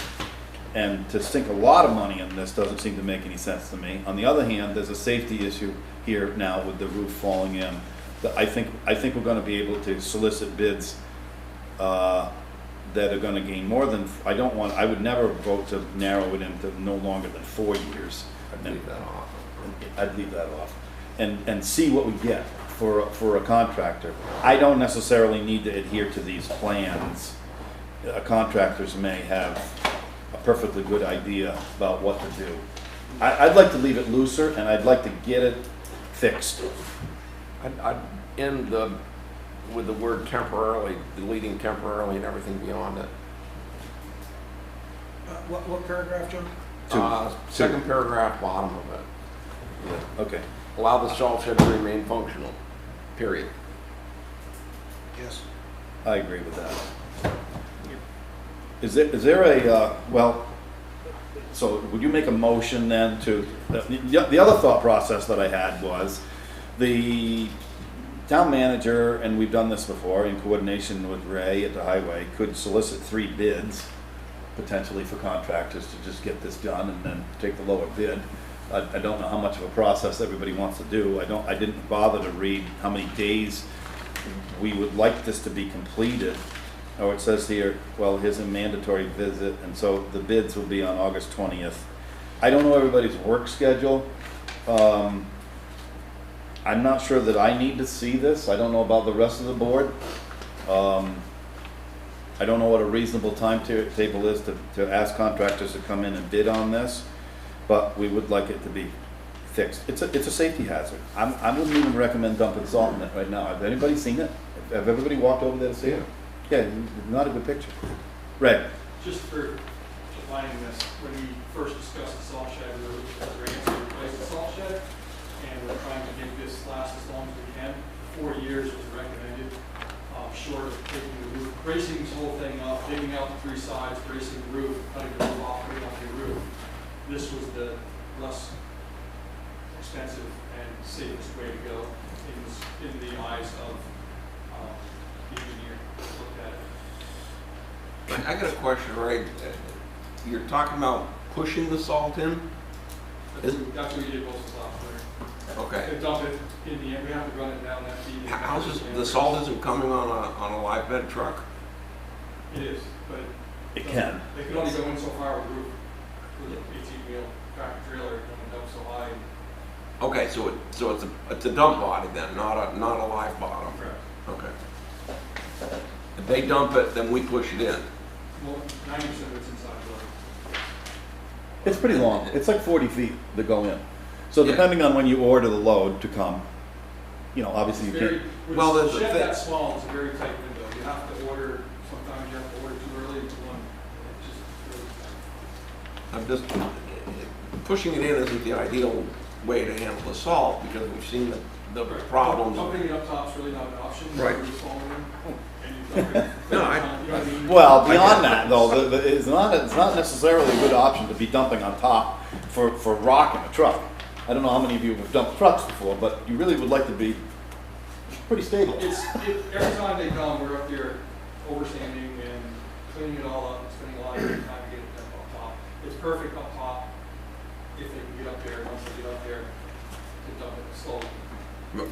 And to sink a lot of money in this doesn't seem to make any sense to me. On the other hand, there's a safety issue here now with the roof falling in. That I think we're gonna be able to solicit bids that are gonna gain more than, I would never vote to narrow it into no longer than 4 years. I'd leave that off. I'd leave that off. And see what we get for a contractor. I don't necessarily need to adhere to these plans. Contractors may have a perfectly good idea about what to do. I'd like to leave it looser, and I'd like to get it fixed. I'd end with the word temporarily, deleting temporarily and everything beyond it. What paragraph, John? Second paragraph, bottom of it. Yeah, okay. Allow the salt shed to remain functional, period. Yes. I agree with that. Is there a, well, so would you make a motion then to, the other thought process that I had was, the town manager, and we've done this before in coordination with Ray at the highway, could solicit 3 bids potentially for contractors to just get this done and then take the lower bid. I don't know how much of a process everybody wants to do. I didn't bother to read how many days we would like this to be completed. Oh, it says here, well, here's a mandatory visit, and so the bids will be on August 20th. I don't know everybody's work schedule. I'm not sure that I need to see this. I don't know about the rest of the board. I don't know what a reasonable timetable is to ask contractors to come in and bid on this, but we would like it to be fixed. It's a safety hazard. I wouldn't even recommend dumping salt in it right now. Have anybody seen it? Have everybody walked over there to see it? Yeah, not a good picture. Ray? Just for defining this, when we first discussed the salt shed, we were ready to replace the salt shed, and we're trying to make this last as long as we can. 4 years was recommended, short of taking the roof, bracing this whole thing up, digging out the 3 sides, bracing the roof, cutting the roof off, putting on the roof. This was the less expensive and safest way to go in the eyes of the engineer who looked at it. I got a question, right? You're talking about pushing the salt in? That's what we did most of the last winter. Okay. To dump it in the end, we have to run it down that deep. How's this, the salt isn't coming on a live bed truck? It is, but. It can. They can only go in so far with the roof, with an 18-wheel tractor trailer, and dump so high. Okay, so it's a dump body then, not a live bottom. Correct. Okay. If they dump it, then we push it in. Well, 90% of it's inside the building. It's pretty long. It's like 40 feet to go in. So Yeah. depending on when you order the load to come, obviously you can't. Well, With there's a a shed thing. that small, it's a very tight window. You have to order, sometimes you have to order too early to one. It's just really tight. I'm just, pushing it in isn't the ideal way to handle the salt because we've seen the problems. Dumping it up top's really not an option. Right. It's falling in, and you dump it. No, you know what I mean? Well, beyond that though, it's not necessarily a good option to be dumping on top for rock in a truck. I don't know how many of you have dumped trucks before, but you really would like to be pretty stable. Every time they come, we're up there overstanding and cleaning it all up and spending a lot of time to get it up top. It's perfect up top if they can get up there, once they get up there, to dump it slowly.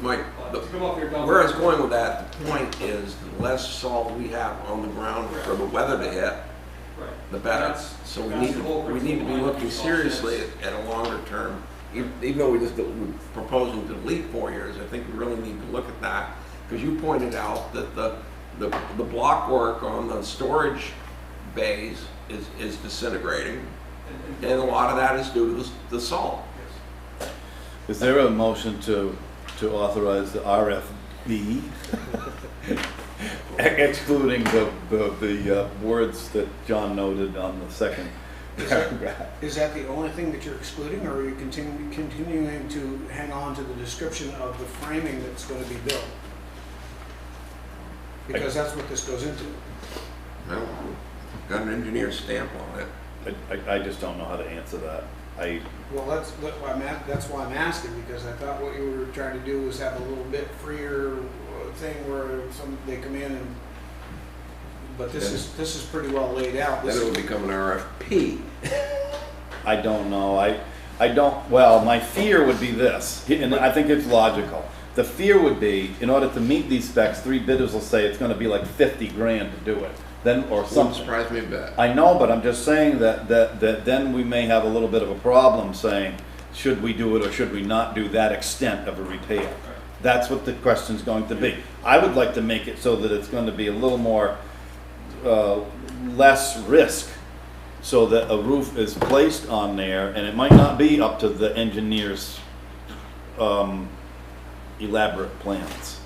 Mike, But to come up there, dump where I was it. going with that, the point is the less salt we have on the ground for the weather to hit, Right. the better. That's- So we that's need the whole to be principle behind looking the salt seriously sheds. at a longer term. Even though we're proposing to delete 4 years, I think we really need to look at that because you pointed out that the block work on the storage bays is disintegrating, and a lot of that is due to the salt. Is there a motion to authorize the RFB, excluding the words that John noted on the second paragraph? Is that the only thing that you're excluding, or are you continuing to hang on to the description of the framing that's going to be built? Because that's what this goes into. Well, got an engineer's stamp on it. I just don't know how to answer that. Well, that's why I'm asking, because I thought what you were trying to do was have a little bit freer thing where they come in and, but this is pretty well laid out. Then it would become an RFP. I don't know. I don't, well, my fear would be this, and I think it's logical. The fear would be, in order to meet these specs, 3 bidders will say it's gonna be like 50 grand to do it. Then, or Wouldn't something. surprise me a bit. I know, but I'm just saying that then we may have a little bit of a problem saying, should we do it or should we not do that extent of a repair? That's what the question's going to be. I would like to make it so that it's going to be a little more, less risk, so that a roof is placed on there, and it might not be up to the engineer's elaborate plans.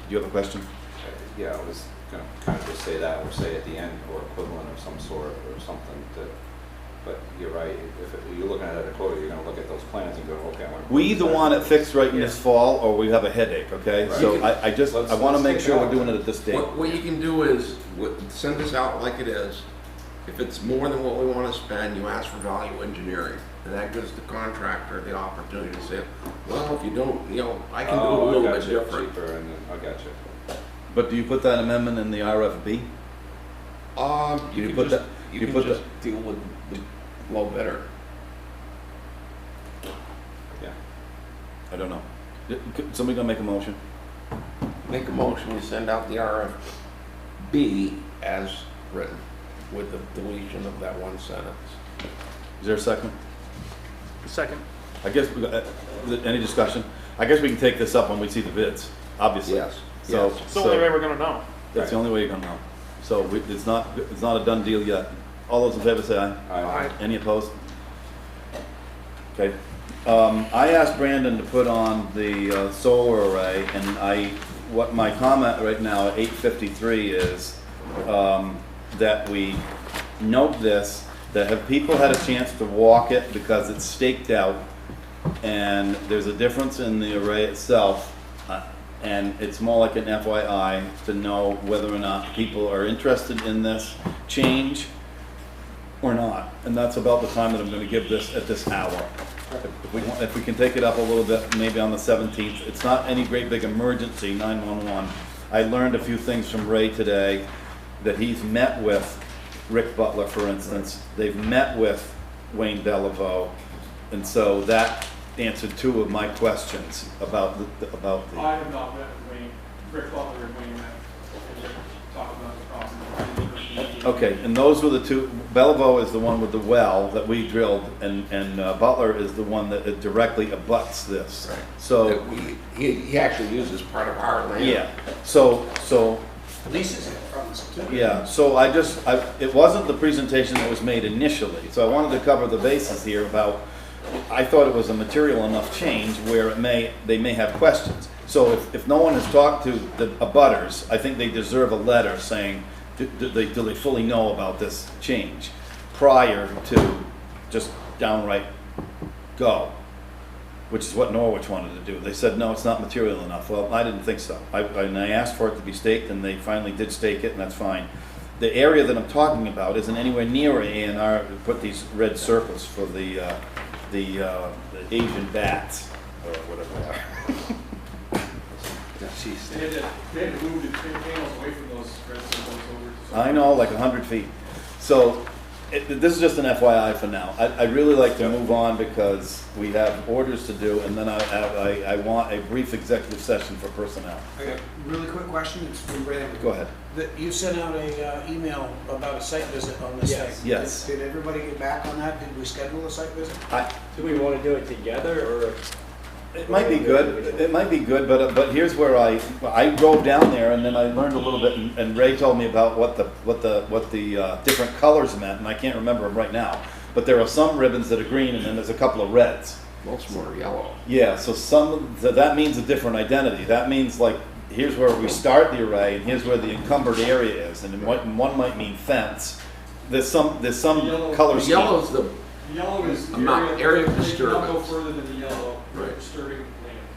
Do you have a question? Yeah, I was gonna kind of just say that, or say at the end, or equivalent of some sort, or something to, but you're right, if you're looking at a quote, you're gonna look at those plans and go, okay, I want to. We either want it fixed right in this fall, or we have a headache, okay? Right. So I wanna make sure we're doing it at this date. What you can do is, send this out like it is. If it's more than what we want to spend, you ask for value engineering. And that gives the contractor the opportunity to say, well, if you don't, I can do it a little bit different. Cheaper, and then, I got you. But do you put that amendment in the RFB? You put can you put just deal with the low bidder. Yeah. I don't know. Somebody gonna make a motion? Make a motion, we send out the RFB as written, with the deletion of that one sentence. Is there a second? Second. I guess, any discussion? I guess we can take this up when we see the bids, obviously. Yes. So, It's the only way we're gonna know. that's the only way you're gonna know. So it's not a done deal yet. All those in favor say aye. Aye. Any opposed? Okay. I asked Brandon to put on the solar array, and what my comment right now at 8:53 is that we note this, that have people had a chance to walk it because it's staked out, and there's a difference in the array itself, and it's more like an FYI to know whether or not people are interested in this change or not. And that's about the time that I'm going to give this at this hour. If we can take it up a little bit, maybe on the 17th. It's not any great big emergency, 911. I learned a few things from Ray today, that he's met with Rick Butler, for instance. They've met with Wayne Beliveau, and so that answered 2 of my questions about the. I have not met with Wayne, Rick Butler and Wayne met, and talked about the problem. Okay, and those were the 2. Beliveau is the one with the well that we drilled, and Butler is the one that directly abuts this. Right. So He actually uses part of our land. yeah, so Leases it from us too. yeah, so it wasn't the presentation that was made initially, so I wanted to cover the bases here about, I thought it was a material enough change where they may have questions. So if no one has talked to the abutters, I think they deserve a letter saying, do they fully know about this change prior to just downright go, which is what Norwich wanted to do. They said, no, it's not material enough. Well, I didn't think so. And I asked for it to be staked, and they finally did stake it, and that's fine. The area that I'm talking about isn't anywhere near A&R. Put these red circles for the Asian bats, or whatever they are. They had to move the panels away from those red symbols over to. I know, like 100 feet. So this is just an FYI for now. I'd really like to move on because we have orders to do, and then I want a brief executive session for personnel. I got a really quick question, it's from Brandon. Go ahead. You sent out a email about a site visit on this Yes. site. Yes. Did everybody get back on that? Did we schedule a site visit? Do we want to do it together, or It might be good, it might be good, but here's where I drove down there and then I learned a little bit and Ray told me about what the different colors meant and I can't remember them right now. But there are some ribbons that are green and then there's a couple of reds. Most more yellow. Yeah, so that means a different identity. That means like, here's where we start the array and here's where the encumbered area is. And one might mean fence. There's some color scheme. Yellow's the The yellow is the Not area of They cannot disturbance. go further than the yellow, Right. disturbing land.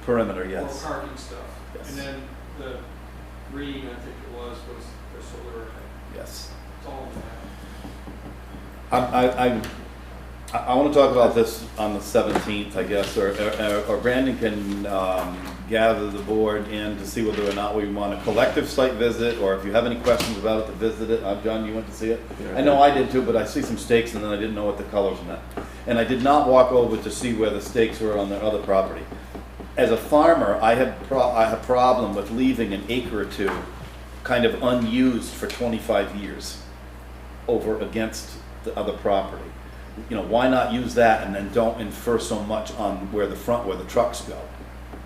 Perimeter, Or yes. parking stuff. Yes. And then the green, I think it was the solar array. Yes. It's all in that. I want to talk about this on the 17th, I guess, or Brandon can gather the board in to see whether or not we want a collective site visit, or if you have any questions about it, to visit it. John, you went to see it? Yeah. I know I did too, but I see some stakes and then I didn't know what the colors meant. And I did not walk over to see where the stakes were on the other property. As a farmer, I have a problem with leaving an acre or two kind of unused for 25 years over against the other property. You know, why not use that and then don't infer so much on where the trucks go?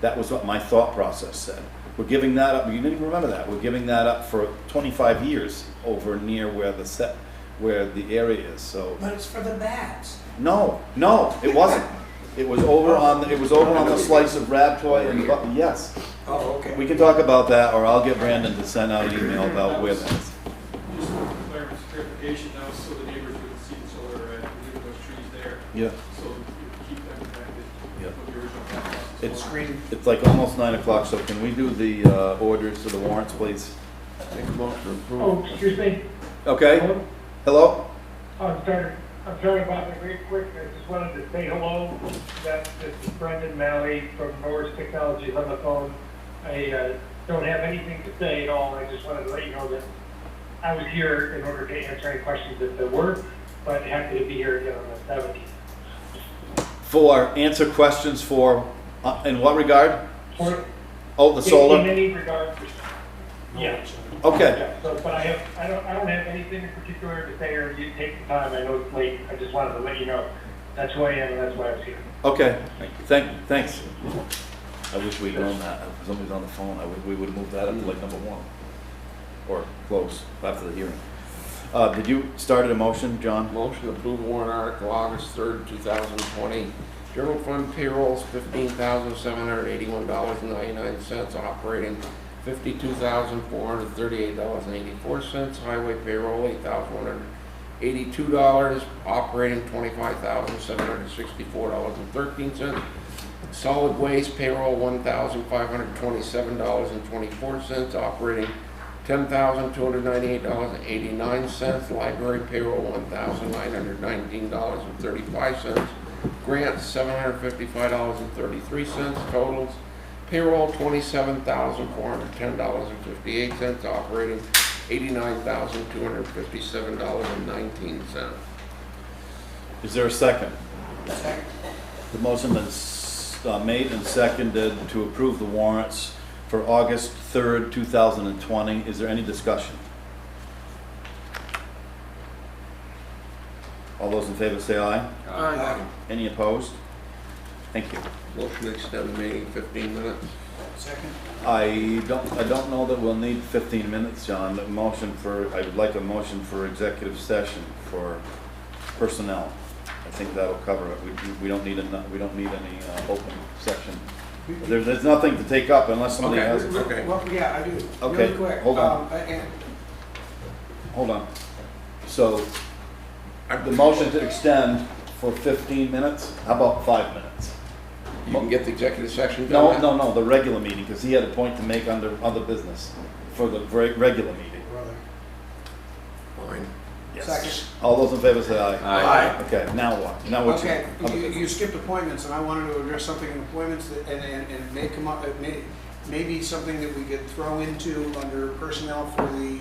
That was what my thought process said. We're giving that up, you didn't even remember that, we're giving that up for 25 years over near where the area is, so. But it's for the bats. No, it wasn't. It was over on the slice of Rabtoy and, yes. Oh, okay. We can talk about that, or I'll get Brandon to send out an email about where that is. Just for clarification, that was so the neighbors would see the solar array, leaving those trees there, Yeah. so you would keep them connected Yeah. with the original plan process. It's like almost 9 o'clock, so can we do the orders to the warrants, please? Make a motion to approve. Oh, excuse me. Okay, hello? I'm sorry about it very quick. I just wanted to say hello. This is Brendan Malley from Norris Technologies on the phone. I don't have anything to say at all. I just wanted to let you know that I was here in order to answer any questions if there were, but happy to be here again on the 17th. For answer questions for, in what regard? For- Oh, the In solar? any regard, yeah. Okay, Yeah, so, but I don't have anything in particular to say, or you take the time, I know it's late, I just wanted to let you know, that's who I am, and that's why I was here. okay, thanks. I wish we'd known that. If somebody's on the phone, we would've moved that up to like number 1. Or close, after the hearing. Did you start a motion, John? Motion to approve warrant article August 3rd, 2020. General fund payrolls, $15,781.99. Operating, $52,438.84. Highway payroll, $8,182. Operating, $25,764.13. Solid waste payroll, $1,527.24. Operating, $10,298.89. Library payroll, $1,919.35. Grants, $755.33. Totals, payroll, $27,410.58. Operating, $89,257.19. Is there a second? Second. The motion is made and seconded to approve the warrants for August 3rd, 2020. Is there any discussion? All those in favor say aye. Aye. Any opposed? Thank you. Motion to extend the meeting 15 minutes. Second. I don't know that we'll need 15 minutes, John. I would like a motion for executive session for personnel. I think that'll cover it. We don't need any open section. There's nothing to take up unless somebody Okay. has it. Okay. Well, yeah, I do. Okay, Really quick. hold on. And Hold on. So, the motion to extend for 15 minutes, how about 5 minutes? You can get the executive session done. No, the regular meeting, because he had a point to make under other business for the regular meeting. brother. Fine. Second. All those in favor say aye. Aye. Okay, now what? Now what? Okay, you skipped appointments, and I wanted to address something in appointments, and it may come up, it may be something that we could throw into under personnel for the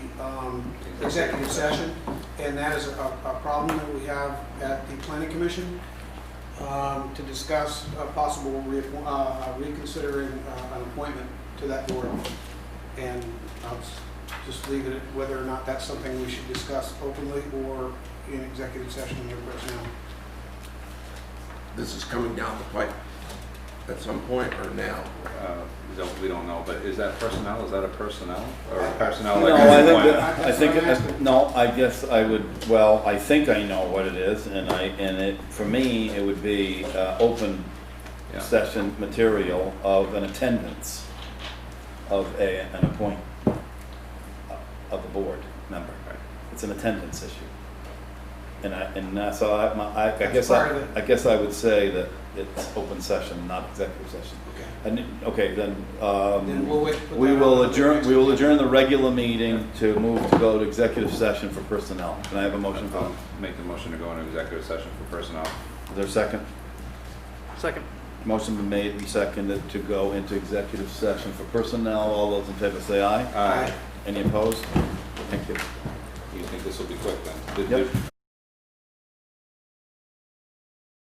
executive session, and that is a problem that we have at the planning commission, to discuss a possible reconsidering an appointment to that board. And I'll just leave it at whether or not that's something we should discuss openly or in executive session under personnel. This is coming down the pipe. at some point or now? We don't know, but is that personnel? Is that a personnel or personnel? No, like I think, appointment? I think, no, I guess I would, well, I think I know what it is, and for me, it would be, open Yeah. session material of an attendance of an appoint, of a board member. Right. It's an attendance issue. So I That's guess, part of it. I guess I would say that it's open session, not executive session. Okay. And, okay, then, Then we'll wait. put we that will on the adjourn, next we will agenda. adjourn the regular meeting to move to go to executive session for personnel. Can I have a motion for that? I'll make the motion to go into executive session for personnel. Is there a second? Second. Motion been made and seconded to go into executive session for personnel. All those in favor say aye. Aye. Any opposed? Thank you. You think this will be quick then? Yep.